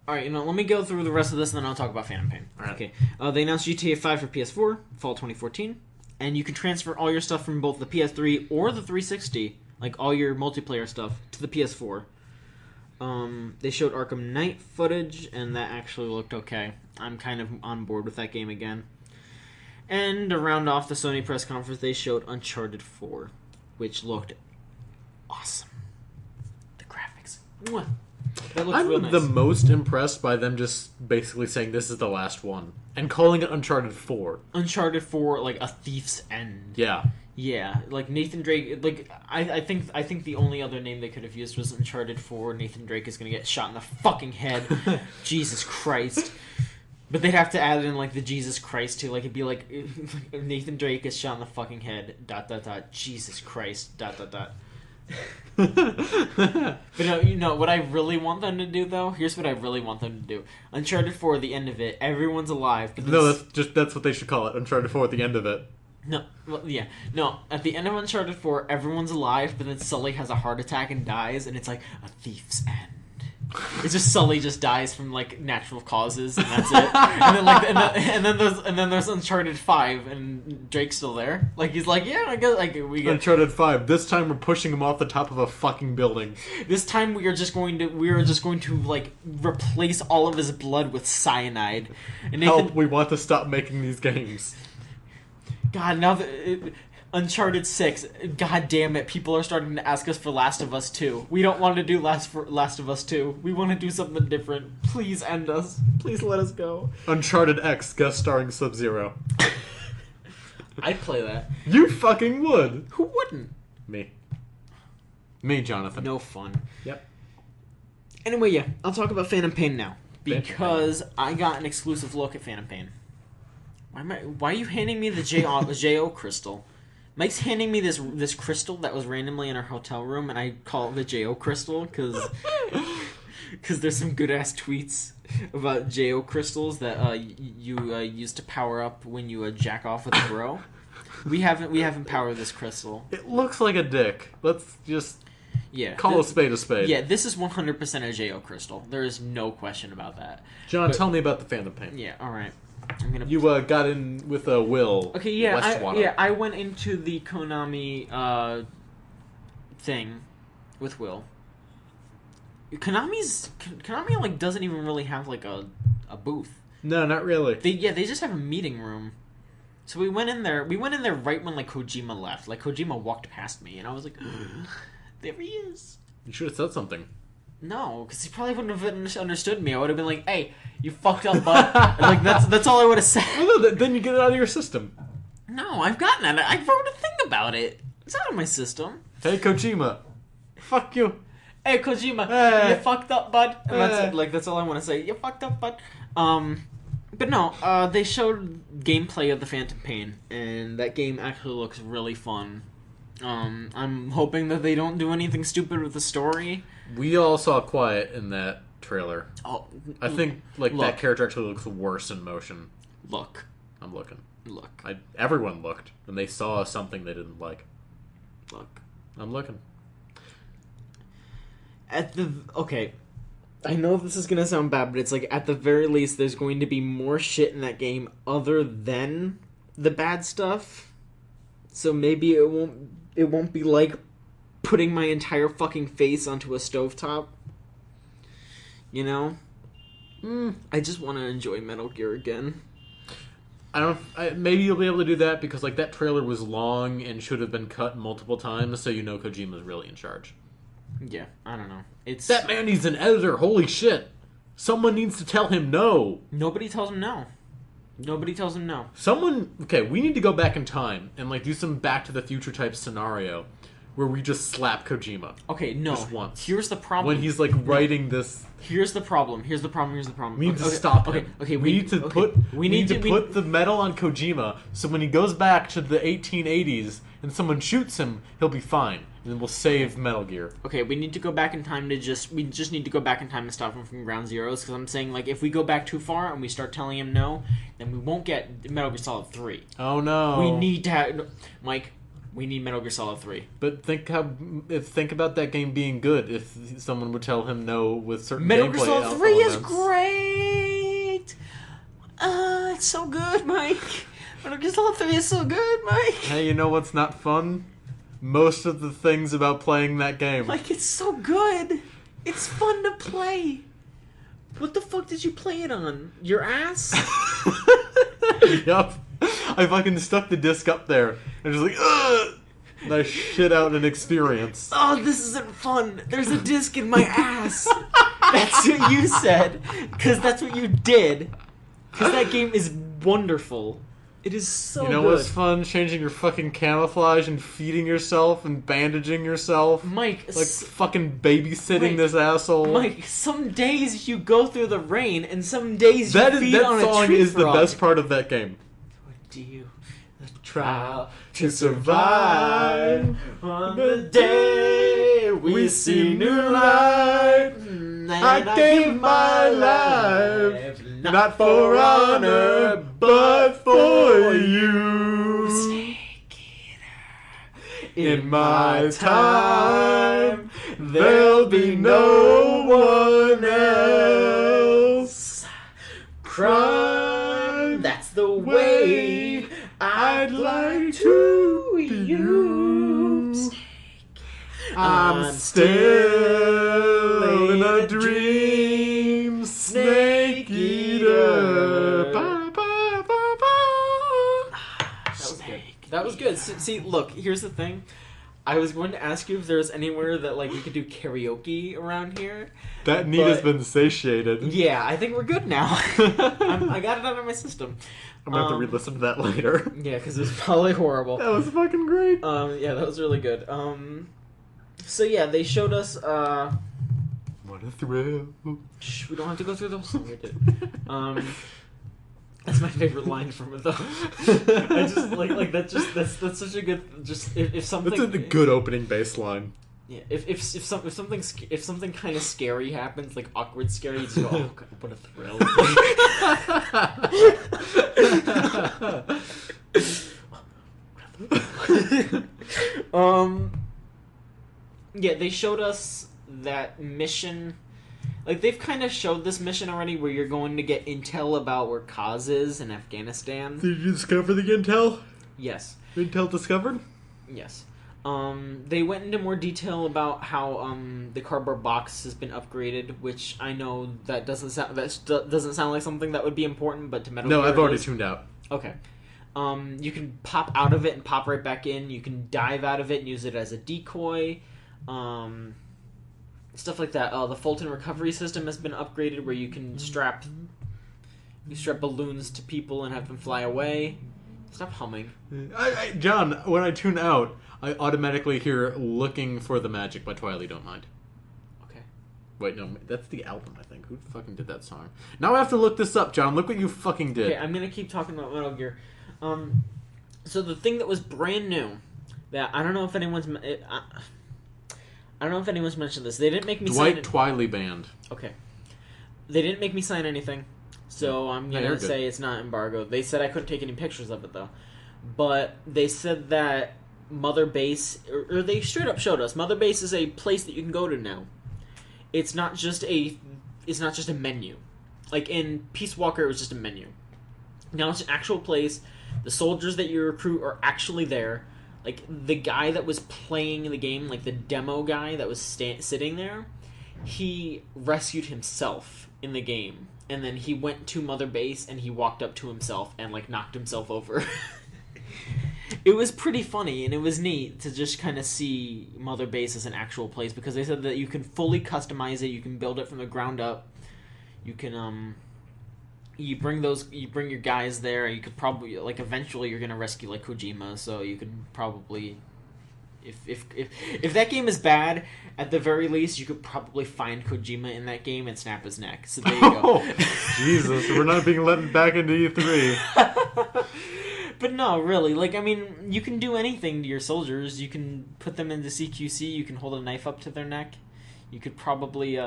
Alright, let me go through the rest of this, and then I'll talk about Phantom Pain. Alright. Okay. They announced GTA 5 for PS4, fall 2014, and you can transfer all your stuff from both the PS3 or the 360, like all your multiplayer stuff, to the PS4. They showed Arkham Knight footage, and that actually looked okay. I'm kind of on board with that game again. And to round off the Sony press conference, they showed Uncharted 4, which looked awesome. The graphics. Mwah. That looks real nice. I'm the most impressed by them just basically saying this is the last one and calling it Uncharted 4. Uncharted 4, like a thief's end. Yeah. Yeah, like Nathan Drake. Like I think the only other name they could have used was Uncharted 4. Nathan Drake is gonna get shot in the fucking head. Jesus Christ. But they'd have to add in like the Jesus Christ too. Like it'd be like Nathan Drake is shot in the fucking head. ... Jesus Christ ... But no, what I really want them to do though. Here's what I really want them to do. Uncharted 4, the end of it, everyone's alive. But no, that's what they should call it. Uncharted 4 at the end of it. No, well, yeah, no. At the end of Uncharted 4, everyone's alive, but then Sully has a heart attack and dies, and it's like a thief's end. It's just Sully just dies from like natural causes, and that's it. And then there's Uncharted 5, and Drake's still there. Like he's like, yeah, I guess like we get Uncharted 5. This time we're pushing him off the top of a fucking building. This time we are just going to like replace all of his blood with cyanide. And Nathan, Help! We want to stop making these games. God, now that Uncharted 6, god damn it, people are starting to ask us for Last of Us 2. We don't want to do Last of Us 2. We want to do something different. Please end us. Please let us go. Uncharted X, guest starring Sub-Zero. I'd play that. You fucking would. Who wouldn't? Me, Jonathan. No fun. Yep. Anyway, yeah, I'll talk about Phantom Pain now. Because I got an exclusive look at Phantom Pain. Why are you handing me the J.O. crystal? Mike's handing me this crystal that was randomly in our hotel room, and I call it the J.O. crystal because there's some good-ass tweets about J.O. crystals that you use to power up when you jack off with a bro. We haven't powered this crystal. It looks like a dick. Let's just call a spade a spade. Yeah, this is 100% a J.O. crystal. There is no question about that. John, tell me about the Phantom Pain. Yeah, all right. You got in with a will. Okay, yeah, I went into the Konami thing with Will. Konami like doesn't even really have like a booth. No, not really. They just have a meeting room. So we went in there right when like Kojima left. Like Kojima walked past me and I was like, there he is. You should have said something. No, because he probably wouldn't have understood me. I would have been like, "Hey, you fucked up, bud." Like that's all I would have said. Well, no, then you get it out of your system. No, I've gotten it. I wrote a thing about it. It's out of my system. Hey, Kojima, fuck you. Hey, Kojima, you fucked up, bud. And that's all I want to say. You fucked up, bud. But no, they showed gameplay of the Phantom Pain, and that game actually looks really fun. I'm hoping that they don't do anything stupid with the story. We all saw Quiet in that trailer. Oh, I think that character actually looks worse in motion. Look. I'm looking. Look. Everyone looked, and they saw something they didn't like. Look. I'm looking. Okay. I know this is gonna sound bad, but it's like at the very least there's going to be more shit in that game other than the bad stuff. So maybe it won't be like putting my entire fucking face onto a stovetop. You know? I just want to enjoy Metal Gear again. Maybe you'll be able to do that because like that trailer was long and should have been cut multiple times, so you know Kojima's really in charge. Yeah, I don't know. That man needs an editor. Holy shit! Someone needs to tell him no. Nobody tells him no. Nobody tells him no. Okay, we need to go back in time and like do some Back to the Future type scenario where we just slap Kojima. Okay, no. Just once. Here's the problem. When he's like writing this. Here's the problem. We need to stop him. Okay. We need to put the metal on Kojima, so when he goes back to the 1880s and someone shoots him, he'll be fine, and then we'll save Metal Gear. Okay, we need to go back in time to we just need to go back in time and stop him from ground zeros, because I'm saying, like, if we go back too far and we start telling him no, then we won't get Metal Gear Solid 3. Oh no. We need to have... Mike, we need Metal Gear Solid 3. But think about that game being good if someone would tell him no with certain Metal gameplay Gear Solid 3 elements. is great! It's so good, Mike! Metal Gear Solid 3 is so good, Mike! Hey, you know what's not fun? Most of the things about playing that game. Mike, it's so good! It's fun to play! What the fuck did you play it on? Your ass? Yup. I fucking stuck the disc up there and just like, ugh! And I shit out an experience. Oh, this isn't fun. There's a disc in my ass. That's what you said. Because that's what you did. Because that game is wonderful. It is so good. You know what's fun? Changing your fucking camouflage and feeding yourself and bandaging yourself. Mike, like fucking babysitting this asshole. Mike, some days you go through the rain and some days you feed on a tree frog. That song is the best part of that game. What do you try to survive on the day we see new light? I gave my life not for honor, but for you. Snake Eater. In my time, there'll be no one else. Crime, that's the way I'd like to use. I'm still in a dream, Snake Eater. Ba, ba, ba, ba. That was good. See, look, here's the thing. I was going to ask you if there was anywhere that like we could do karaoke around here. That need has been satiated. Yeah, I think we're good now. I got it out of my system. I'm gonna have to re-listen to that later. Yeah, because it was probably horrible. That was fucking great. Yeah, that was really good. So yeah, they showed us. What a thrill! Shh, we don't have to go through the whole song. We did. That's my favorite line from it, though. I just like that. That's such a good. Just if something. That's a good opening bass line. Yeah, if something kind of scary happens, like awkward scary, you just go, oh god, what a thrill. Yeah, they showed us that mission. Like, they've kind of showed this mission already where you're going to get intel about where Kaz is in Afghanistan. Did you discover the intel? Yes. Intel discovered? Yes. They went into more detail about how the cardboard box has been upgraded, which I know that doesn't sound like something that would be important, but to Metal Gear, I've already tuned out. Okay. You can pop out of it and pop right back in. You can dive out of it and use it as a decoy. Stuff like that. The Fulton recovery system has been upgraded, where you can strap balloons to people and have them fly away. Stop humming. John, when I tune out, I automatically hear "Looking for the Magic" by Twilight Don't Mind. Okay. Wait, no, that's the album, I think. Who fucking did that song? Now I have to look this up, John. Look what you fucking did. Okay, I'm gonna keep talking about Metal Gear. So the thing that was brand new, that I don't know if anyone's mentioned this. They didn't make me sign. Dwight Twiley Band. Okay. They didn't make me sign anything, so I'm gonna say it's not embargoed. They said I couldn't take any pictures of it though, but they said that Mother Base, or they straight up showed us Mother Base is a place that you can go to now. It's not just a menu. Like in Peace Walker, it was just a menu. Now it's an actual place. The soldiers that you recruit are actually there. Like, the guy that was playing the game, like the demo guy that was sitting there, he rescued himself in the game. And then he went to Mother Base and he walked up to himself and, like, knocked himself over. It was pretty funny, and it was neat to just kind of see Mother Base as an actual place, because they said that you can fully customize it, you can build it from the ground up, you can You bring your guys there. You could probably like eventually you're gonna rescue like Kojima, so you could probably, if that game is bad, at the very least you could probably find Kojima in that game and snap his neck. So there you go. Oh, Jesus, we're not being let back into E3. But no, really, like I mean, you can do anything to your soldiers. You can put them into CQC. You can hold a knife up to their neck. You could probably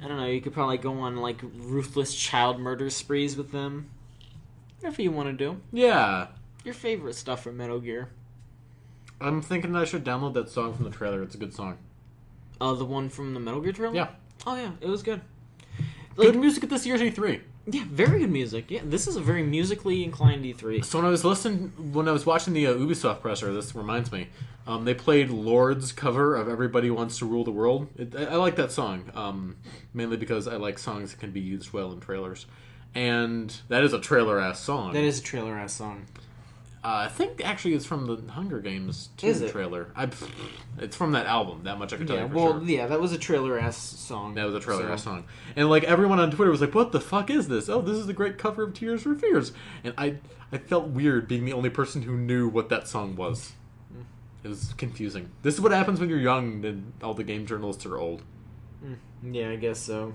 I don't know, you could probably go on, like, ruthless child murder sprees with them. Whatever you want to do. Yeah. Your favorite stuff from Metal Gear. I'm thinking I should download that song from the trailer. It's a good song. The one from the Metal Gear trailer? Yeah. Oh, yeah, it was good. Like, good music at this year's E3. Yeah, very good music. Yeah, this is a very musically inclined E3. So when I was watching the Ubisoft presser, this reminds me, they played Lord's cover of "Everybody Wants to Rule the World." I like that song, mainly because I like songs that can be used well in trailers, and that is a trailer-ass song. That is a trailer-ass song. I think actually it's from the Hunger Games 2 Is it? trailer. It's from that album. That much I can tell you for well, sure. yeah, that was a trailer-ass song. That was a trailer-ass song. And like everyone on Twitter was like, "What the fuck is this? Oh, this is the great cover of Tears for Fears." And I felt weird being the only person who knew what that song was. It was confusing. This is what happens when you're young and all the game journalists are old. Yeah, I guess so.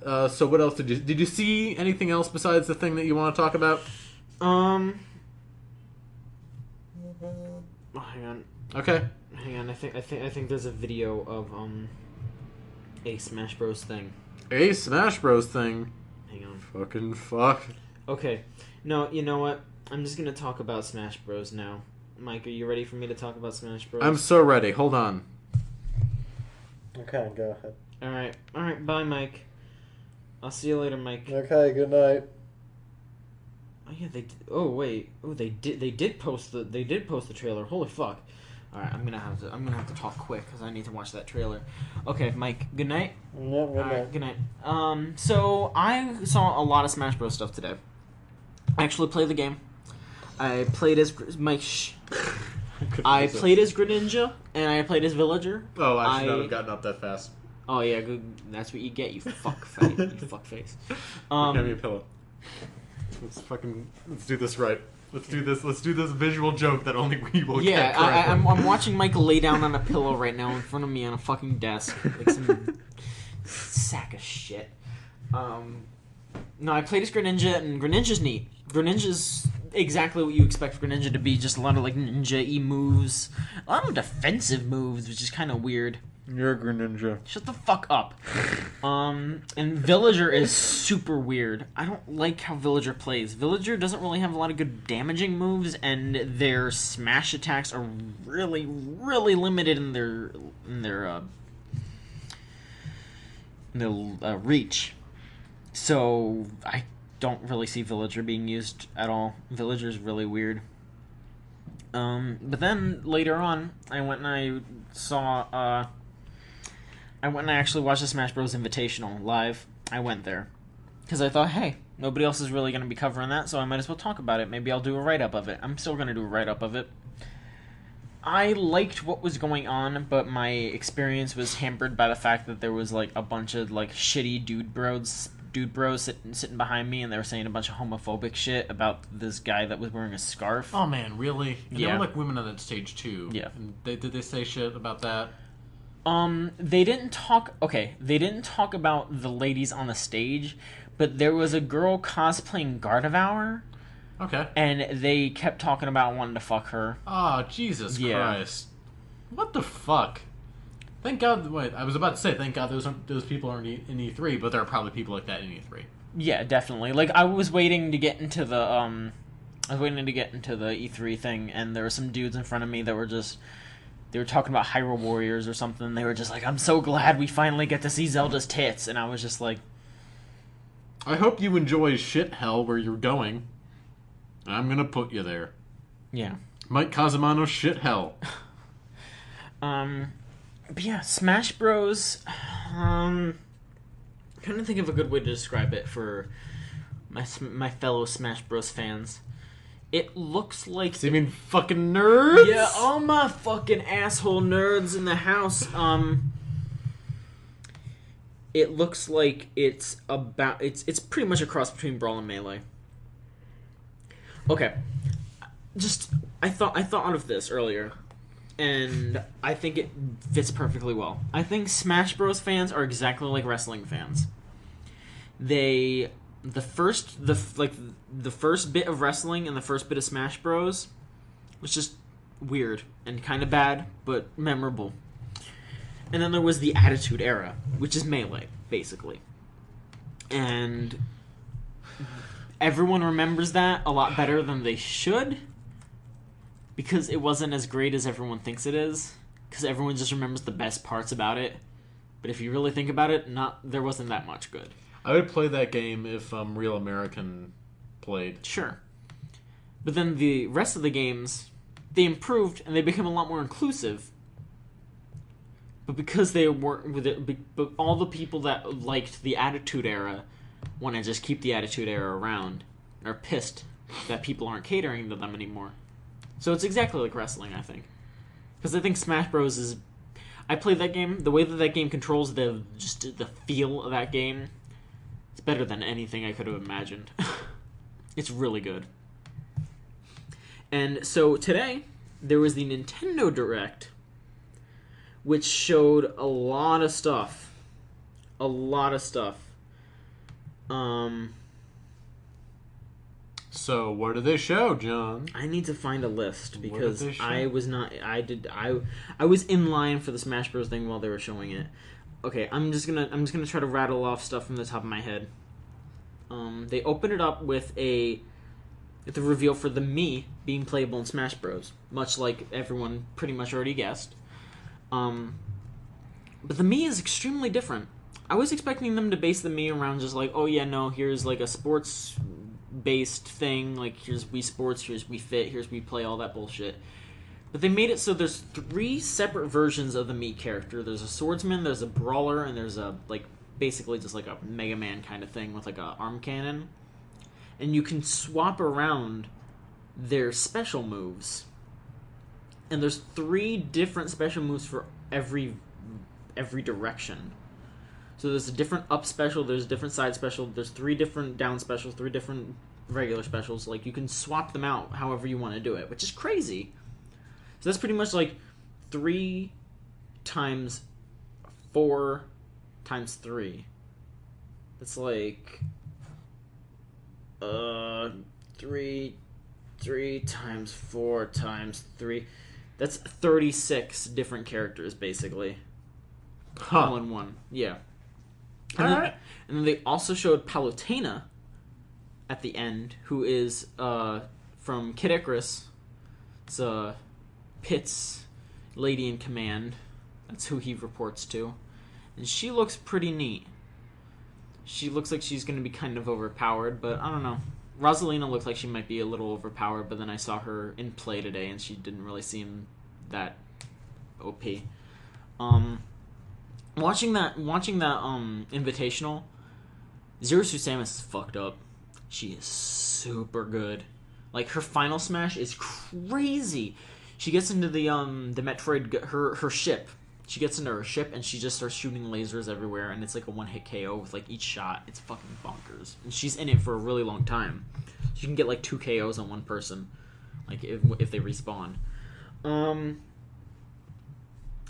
So what else did you see anything else besides the thing that you want to talk about? Oh, hang on. Okay. Hang on. I think there's a video of a Smash Bros thing. A Smash Bros thing. Hang on. Fucking fuck. Okay. No, you know what? I'm just gonna talk about Smash Bros now. Mike, are you ready for me to talk about Smash Bros? I'm so ready. Hold on. Okay, go ahead. All right. Bye, Mike. I'll see you later, Mike. Okay, good night. Oh yeah, they. Oh wait. Oh, they did post the trailer. Holy fuck! All right, I'm gonna have to talk quick because I need to watch that trailer. Okay, Mike. Good night. Yeah, good night. Right, good night. So I saw a lot of Smash Bros stuff today. I actually played the game. I played as Mike. I played as Greninja and I played as Villager. Oh, I should not have gotten up that fast. Oh yeah, good. That's what you get. You fuck face. You fuck face. Give me a pillow. Let's do this right. Let's do this visual joke that only we will get correctly. I'm watching Michael lay down on a pillow right now in front of me on a fucking desk. Like some sack of shit. No, I played as Greninja, and Greninja's neat. Greninja's exactly what you expect Greninja to be, just a lot of like ninja-y moves. A lot of defensive moves, which is kind of weird. You're a Greninja. Shut the fuck up. And Villager is super weird. I don't like how Villager plays. Villager doesn't really have a lot of good damaging moves, and their smash attacks are really, really limited in their reach. So I don't really see Villager being used at all. Villager's really weird. But then later on, I went and I saw. I went and I actually watched the Smash Bros. Invitational live. I went there. Because I thought, hey, nobody else is really going to be covering that, so I might as well talk about it. Maybe I'll do a write-up of it. I'm still going to do a write-up of it. I liked what was going on, but my experience was hampered by the fact that there was, like, a bunch of, like, shitty dude bros sitting behind me, and they were saying a bunch of homophobic shit about this guy that was wearing a scarf. Oh, man, really? And Yeah. there were, like, women on that stage, too. Yeah. And did they say shit about that? They didn't talk about the ladies on the stage, but there was a girl cosplaying Gardevoir, Okay. and they kept talking about wanting to fuck her. Oh, Jesus Yeah. Christ. What the fuck? Thank God, wait, I was about to say, thank God those people aren't in E3, but there are probably people like that in E3. Yeah, definitely. Like, I was waiting to get into the E3 thing, and there were some dudes in front of me that were just... They were talking about Hyrule Warriors or something. They were just like, I'm so glad we finally get to see Zelda's tits. And I was just like... I hope you enjoy shit hell where you're going. I'm gonna put you there. Yeah. Mike Kazumano shit hell. But yeah, Smash Bros. Trying to think of a good way to describe it for my fellow Smash Bros. Fans. It looks like... So you mean fucking nerds? Yeah, all my fucking asshole nerds in the house. it looks like it's pretty much a cross between Brawl and Melee. Okay, just I thought of this earlier, and I think it fits perfectly well. I think Smash Bros. Fans are exactly like wrestling fans. The first bit of wrestling and the first bit of Smash Bros. Was just weird and kind of bad, but memorable. And then there was the Attitude Era, which is Melee, basically. And everyone remembers that a lot better than they should, because it wasn't as great as everyone thinks it is, because everyone just remembers the best parts about it. But if you really think about it, there wasn't that much good. I would play that game if Real American played. Sure. But then the rest of the games, they improved and they became a lot more inclusive. But because they weren't with it, but all the people that liked the Attitude Era want to just keep the Attitude Era around, are pissed that people aren't catering to them anymore. So it's exactly like wrestling, I think. Because I think Smash Bros. Is... I played that game, the way that game controls the feel of that game, it's better than anything I could have imagined. It's really good. And so today, there was the Nintendo Direct, which showed a lot of stuff. A lot of stuff. So what did they show, John? I need to find a list because I was in line for the Smash Bros. Thing while they were showing it. Okay, I'm just gonna try to rattle off stuff from the top of my head. They opened it up with the reveal for the Mii being playable in Smash Bros. Much like everyone pretty much already guessed. But the Mii is extremely different. I was expecting them to base the Mii around just like, oh yeah, no, here's like a sports-based thing, like here's Wii Sports, here's Wii Fit, here's Wii Play, all that bullshit. But they made it so there's 3 separate versions of the Mii character. There's a swordsman, there's a brawler, and there's a, like, basically just like a Mega Man kind of thing with like a arm cannon. And you can swap around their special moves. And there's 3 different special moves for every direction. So there's a different up special, there's a different side special, there's 3 different down specials, 3 different regular specials. Like, you can swap them out however you want to do it, which is crazy. So that's pretty much like 3 times 4 times 3. It's like 3 times 4 times 3. That's 36 different characters, basically. All in one. Yeah. And then they also showed Palutena at the end, who is from Kid Icarus. It's Pit's lady in command. That's who he reports to. And she looks pretty neat. She looks like she's going to be kind of overpowered, but I don't know. Rosalina looks like she might be a little overpowered, but then I saw her in play today, and she didn't really seem that OP. Watching that invitational, Zero Suit Samus is fucked up. She is super good. Like, her final smash is crazy. She gets into the Metroid, her ship. She gets into her ship and she just starts shooting lasers everywhere, and it's like a one-hit KO with like each shot. It's fucking bonkers. And she's in it for a really long time. She can get like 2 KOs on one person, like if they respawn.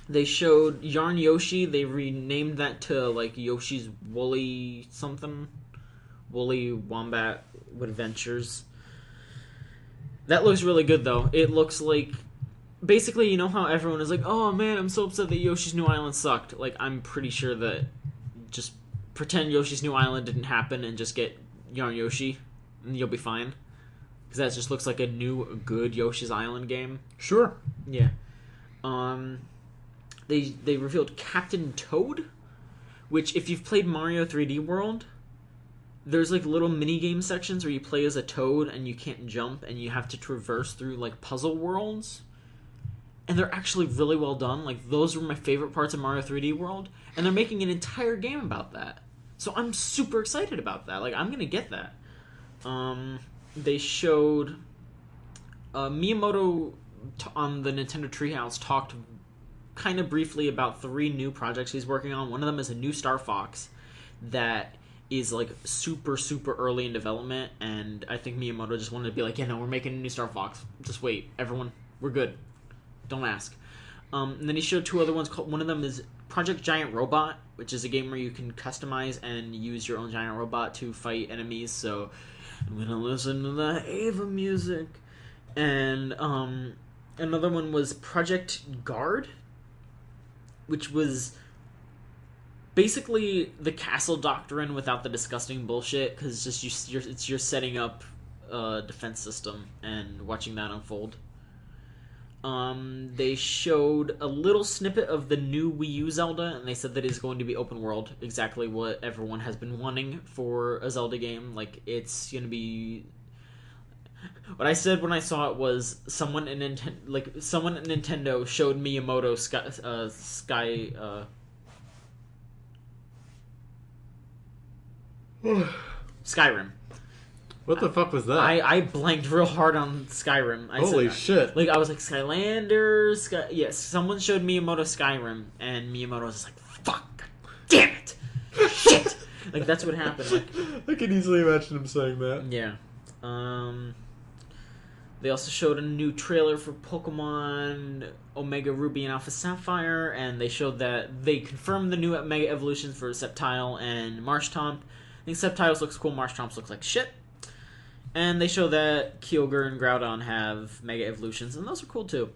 They showed Yarn Yoshi. They renamed that to like Yoshi's Woolly something. Woolly Wombat Adventures. That looks really good though. It looks like, basically, you know how everyone is like, oh man, I'm so upset that Yoshi's New Island sucked. Like, I'm pretty sure that just pretend Yoshi's New Island didn't happen and just get Yarn Yoshi and you'll be fine. Because that just looks like a new, good Yoshi's Island game. Sure. Yeah. They revealed Captain Toad, which, if you've played Mario 3D World, there's like little mini-game sections where you play as a toad and you can't jump and you have to traverse through like puzzle worlds. And they're actually really well done. Like, those were my favorite parts of Mario 3D World. And they're making an entire game about that. So I'm super excited about that. Like, I'm going to get that. They showed... Miyamoto on the Nintendo Treehouse talked kind of briefly about 3 new projects he's working on. One of them is a new Star Fox that is like super, super early in development, and I think Miyamoto just wanted to be like, yeah, no, we're making a new Star Fox. Just wait, everyone, we're good. Don't ask. And then he showed 2 other ones. One of them is Project Giant Robot, which is a game where you can customize and use your own giant robot to fight enemies. So I'm gonna listen to the Ava music. And another one was Project Guard, which was basically the Castle Doctrine without the disgusting bullshit, because just you're setting up a defense system and watching that unfold. They showed a little snippet of the new Wii U Zelda, and they said that it's going to be open world, exactly what everyone has been wanting for a Zelda game. Like, it's going to be... What I said when I saw it was someone at Nintendo showed Miyamoto Skyrim. What the fuck was that? I blanked real hard on Skyrim. Holy shit. Like, I was like, Skylander, yes, someone showed Miyamoto Skyrim, and Miyamoto was like, fuck, damn it, shit. Like, that's what happened. Like, I can easily imagine him saying that. Yeah. They also showed a new trailer for Pokemon Omega Ruby and Alpha Sapphire, and they showed that they confirmed the new Mega Evolutions for Sceptile and Marshtomp. I think Sceptiles looks cool, Marshtomp looks like shit. And they show that Kyogre and Groudon have Mega Evolutions, and those are cool too.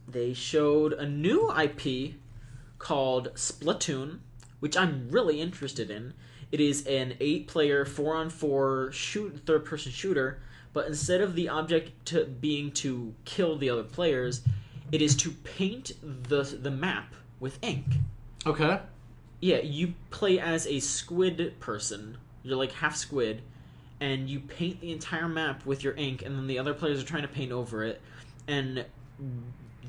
They showed a new IP called Splatoon, which I'm really interested in. It is an 8-player, 4-on-4 third-person shooter, but instead of the object being to kill the other players, it is to paint the map with ink. Okay. Yeah, you play as a squid person. You're like half squid, and you paint the entire map with your ink, and then the other players are trying to paint over it. And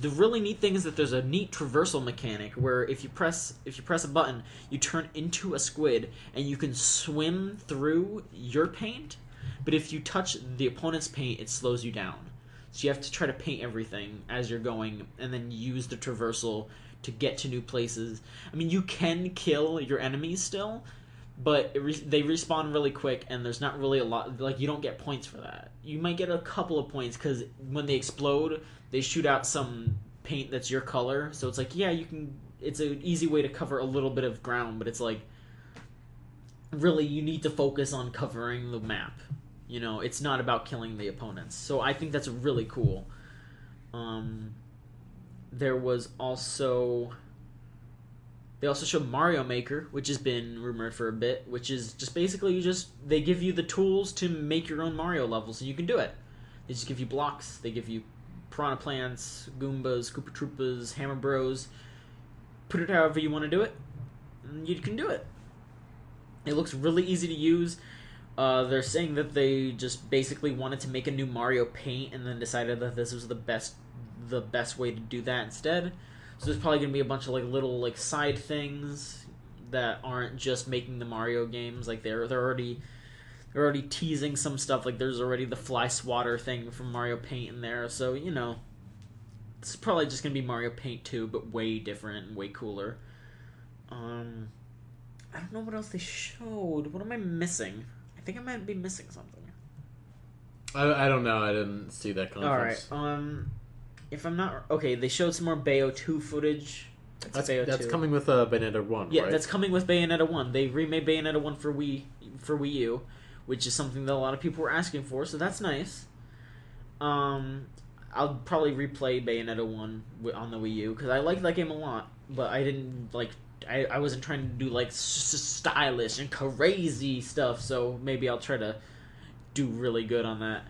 the really neat thing is that there's a neat traversal mechanic where if you press a button, you turn into a squid, and you can swim through your paint. But if you touch the opponent's paint, it slows you down. So you have to try to paint everything as you're going, and then use the traversal to get to new places. I mean, you can kill your enemies still, but they respawn really quick, and there's not really a lot... Like, you don't get points for that. You might get a couple of points, because when they explode, they shoot out some paint that's your color. So it's like, yeah, you can... It's an easy way to cover a little bit of ground, but it's like... Really, you need to focus on covering the map. You know, it's not about killing the opponents. So I think that's really cool. There was also... They also showed Mario Maker, which has been rumored for a bit, which is just basically they give you the tools to make your own Mario levels, and you can do it. They just give you blocks. They give you Piranha Plants, Goombas, Koopa Troopas, Hammer Bros. Put it however you want to do it, and you can do it. It looks really easy to use. They're saying that they just basically wanted to make a new Mario Paint, and then decided that this was the best way to do that instead. So there's probably going to be a bunch of little side things that aren't just making the Mario games. Like they're already teasing some stuff. Like there's already the Fly Swatter thing from Mario Paint in there. So, you know, this is probably just going to be Mario Paint 2, but way different and way cooler. I don't know what else they showed. What am I missing? I think I might be missing something. I don't know. I didn't see that conference. Alright, if I'm not... Okay, they showed some more Bayo 2 footage. That's coming with Bayonetta 1, yeah, right? That's coming with Bayonetta 1. They remade Bayonetta 1 for Wii U, which is something that a lot of people were asking for, so that's nice. I'll probably replay Bayonetta 1 on the Wii U, because I like that game a lot, but I didn't, I wasn't trying to do, stylish and crazy stuff, so maybe I'll try to do really good on that.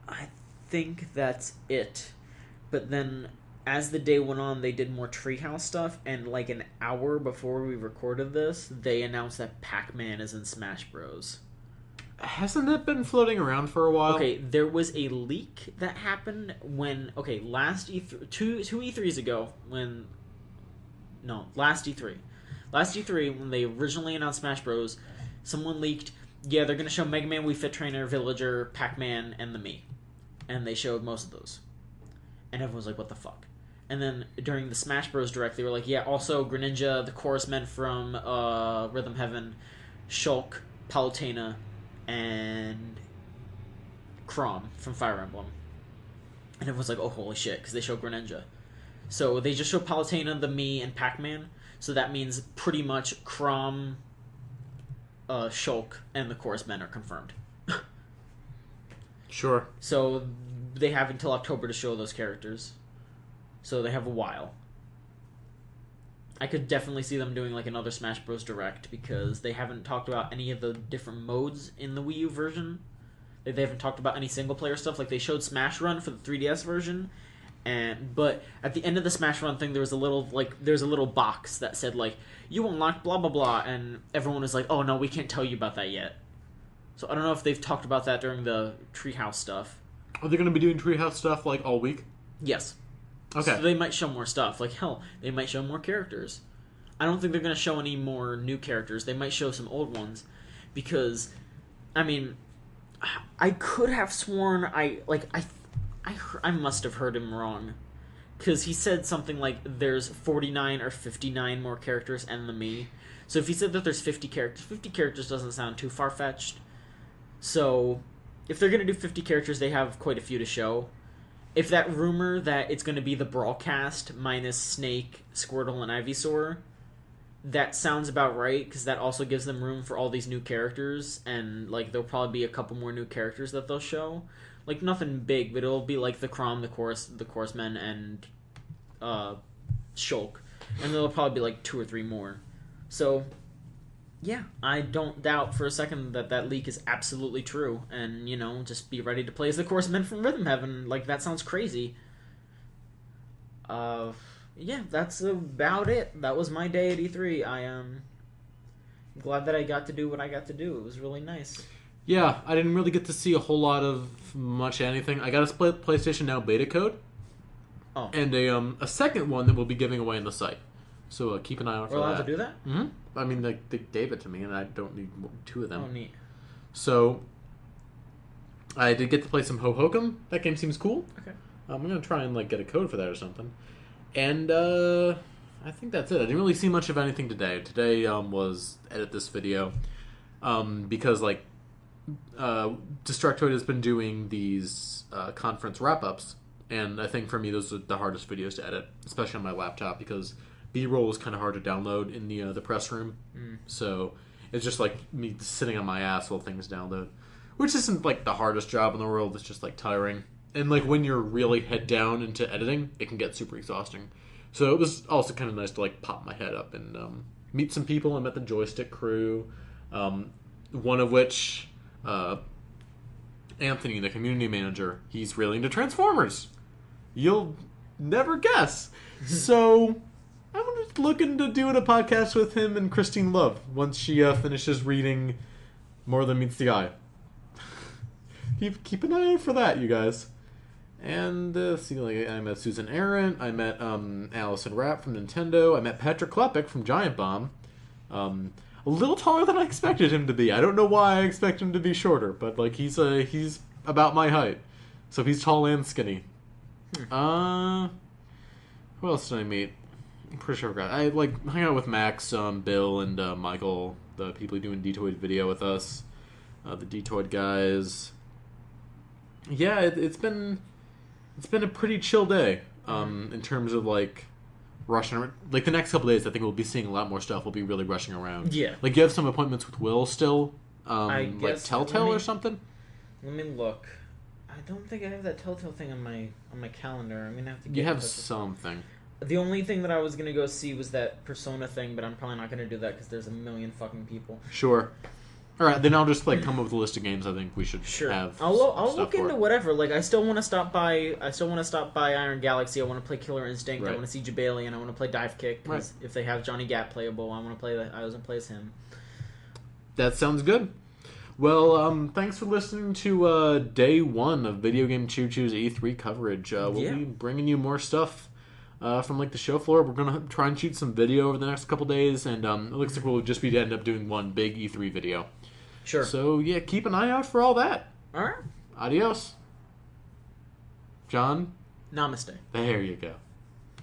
I think that's it. But then, as the day went on, they did more Treehouse stuff, and an hour before we recorded this, they announced that Pac-Man is in Smash Bros. Hasn't that been floating around for a while? Okay, there was a leak that happened when... Okay, last E3... Two E3s ago, when... No, last E3. Last E3, when they originally announced Smash Bros., someone leaked, yeah, they're going to show Mega Man, Wii Fit Trainer, Villager, Pac-Man, and the Mii. and they showed most of those. And everyone was like, what the fuck? And then during the Smash Bros. Direct, they were like, yeah, also Greninja, the chorus men from Rhythm Heaven, Shulk, Palutena, and Chrom from Fire Emblem. And everyone's like, oh, holy shit, because they showed Greninja. So they just showed Palutena, the Mii, and Pac-Man. So that means pretty much Chrom, Shulk, and the chorus men are confirmed. Sure. So they have until October to show those characters. So they have a while. I could definitely see them doing like another Smash Bros. Direct because they haven't talked about any of the different modes in the Wii U version. They haven't talked about any single player stuff. Like they showed Smash Run for the 3DS version, but at the end of the Smash Run thing, there was a little box that said like you unlocked blah blah blah, and everyone was like, oh no, we can't tell you about that yet. So I don't know if they've talked about that during the Treehouse stuff. Are they going to be doing Treehouse stuff like all week? Yes. Okay. So they might show more stuff. Like, hell, they might show more characters. I don't think they're going to show any more new characters. They might show some old ones. Because, I mean, I could have sworn I must have heard him wrong. Because he said something like there's 49 or 59 more characters and the Mii. So if he said that there's 50 characters doesn't sound too far-fetched. So if they're going to do 50 characters, they have quite a few to show. If that rumor that it's going to be the Brawl cast minus Snake, Squirtle, and Ivysaur, that sounds about right, because that also gives them room for all these new characters, and like there'll probably be a couple more new characters that they'll show. Like nothing big, but it'll be like the Chrom, the Chorus Men, and Shulk, and there'll probably be like 2 or 3 more. So yeah, I don't doubt for a second that leak is absolutely true, and, you know, just be ready to play as the Chorus Men from Rhythm Heaven. Like, that sounds crazy. Yeah, that's about it. That was my day at E3. I'm glad that I got to do what I got to do. It was really nice. Yeah, I didn't really get to see a whole lot of much anything. I got a PlayStation Now beta code, and a second one that we'll be giving away on the site. So keep an eye out for that. We're allowed to do that? Mm-hmm. I mean, they gave it to me, and I don't need 2 of them. Oh, neat. So I did get to play some Ho-Hokum. That game seems cool. Okay. I'm going to try and get a code for that or something. And I think that's it. I didn't really see much of anything today. Today was edit this video because Destructoid has been doing these conference wrap-ups, and I think for me those are the hardest videos to edit, especially on my laptop, because B-roll is kind of hard to download in the press room. So it's just like me sitting on my ass while things download, which isn't the hardest job in the world. It's just tiring, and when you're really head down into editing, it can get super exhausting. So it was also kind of nice to pop my head up and meet some people. I met the Joystick crew, one of which Anthony, the community manager, he's really into Transformers. You'll never guess. So I'm looking to doing a podcast with him and Christine Love once she finishes reading More Than Meets the Eye. keep an eye out for that, you guys. And I met Susan Arendt. I met Allison Rapp from Nintendo. I met Patrick Klepek from Giant Bomb. A little taller than I expected him to be. I don't know why I expect him to be shorter, but he's about my height, so he's tall and skinny. Who else did I meet? I'm pretty sure I forgot. I hung out with Max, Bill, and Michael, the people doing Detoid video with us, the Detoid guys. Yeah, it's been a pretty chill day in terms of rushing. The next couple days, I think we'll be seeing a lot more stuff. We'll be really rushing around. Yeah, you have some appointments with Will still, I guess, Telltale or something. Let me look. I don't think I have that Telltale thing on my calendar. I'm gonna have to get. You have something. The only thing that I was gonna go see was that Persona thing, but I'm probably not gonna do that because there's a million fucking people. Sure. All right, then I'll just come up with a list of games I think we should have. I'll look into whatever. I still want to stop by. Iron Galaxy. I want to play Killer Instinct. Right. I want to see Jabalion. I want to play Dive Kick. Because if they have Johnny Gat playable, I want to play that. I wasn't play as him. That sounds good. Well, thanks for listening to day 1 of Video Game Choo Choo's E3 coverage. We'll be bringing you more stuff from the show floor. We're gonna try and shoot some video over the next couple days, and it looks like we'll just end up doing one big E3 video. Sure. So yeah, keep an eye out for all that. All right. Adios. John, Namaste. there you go.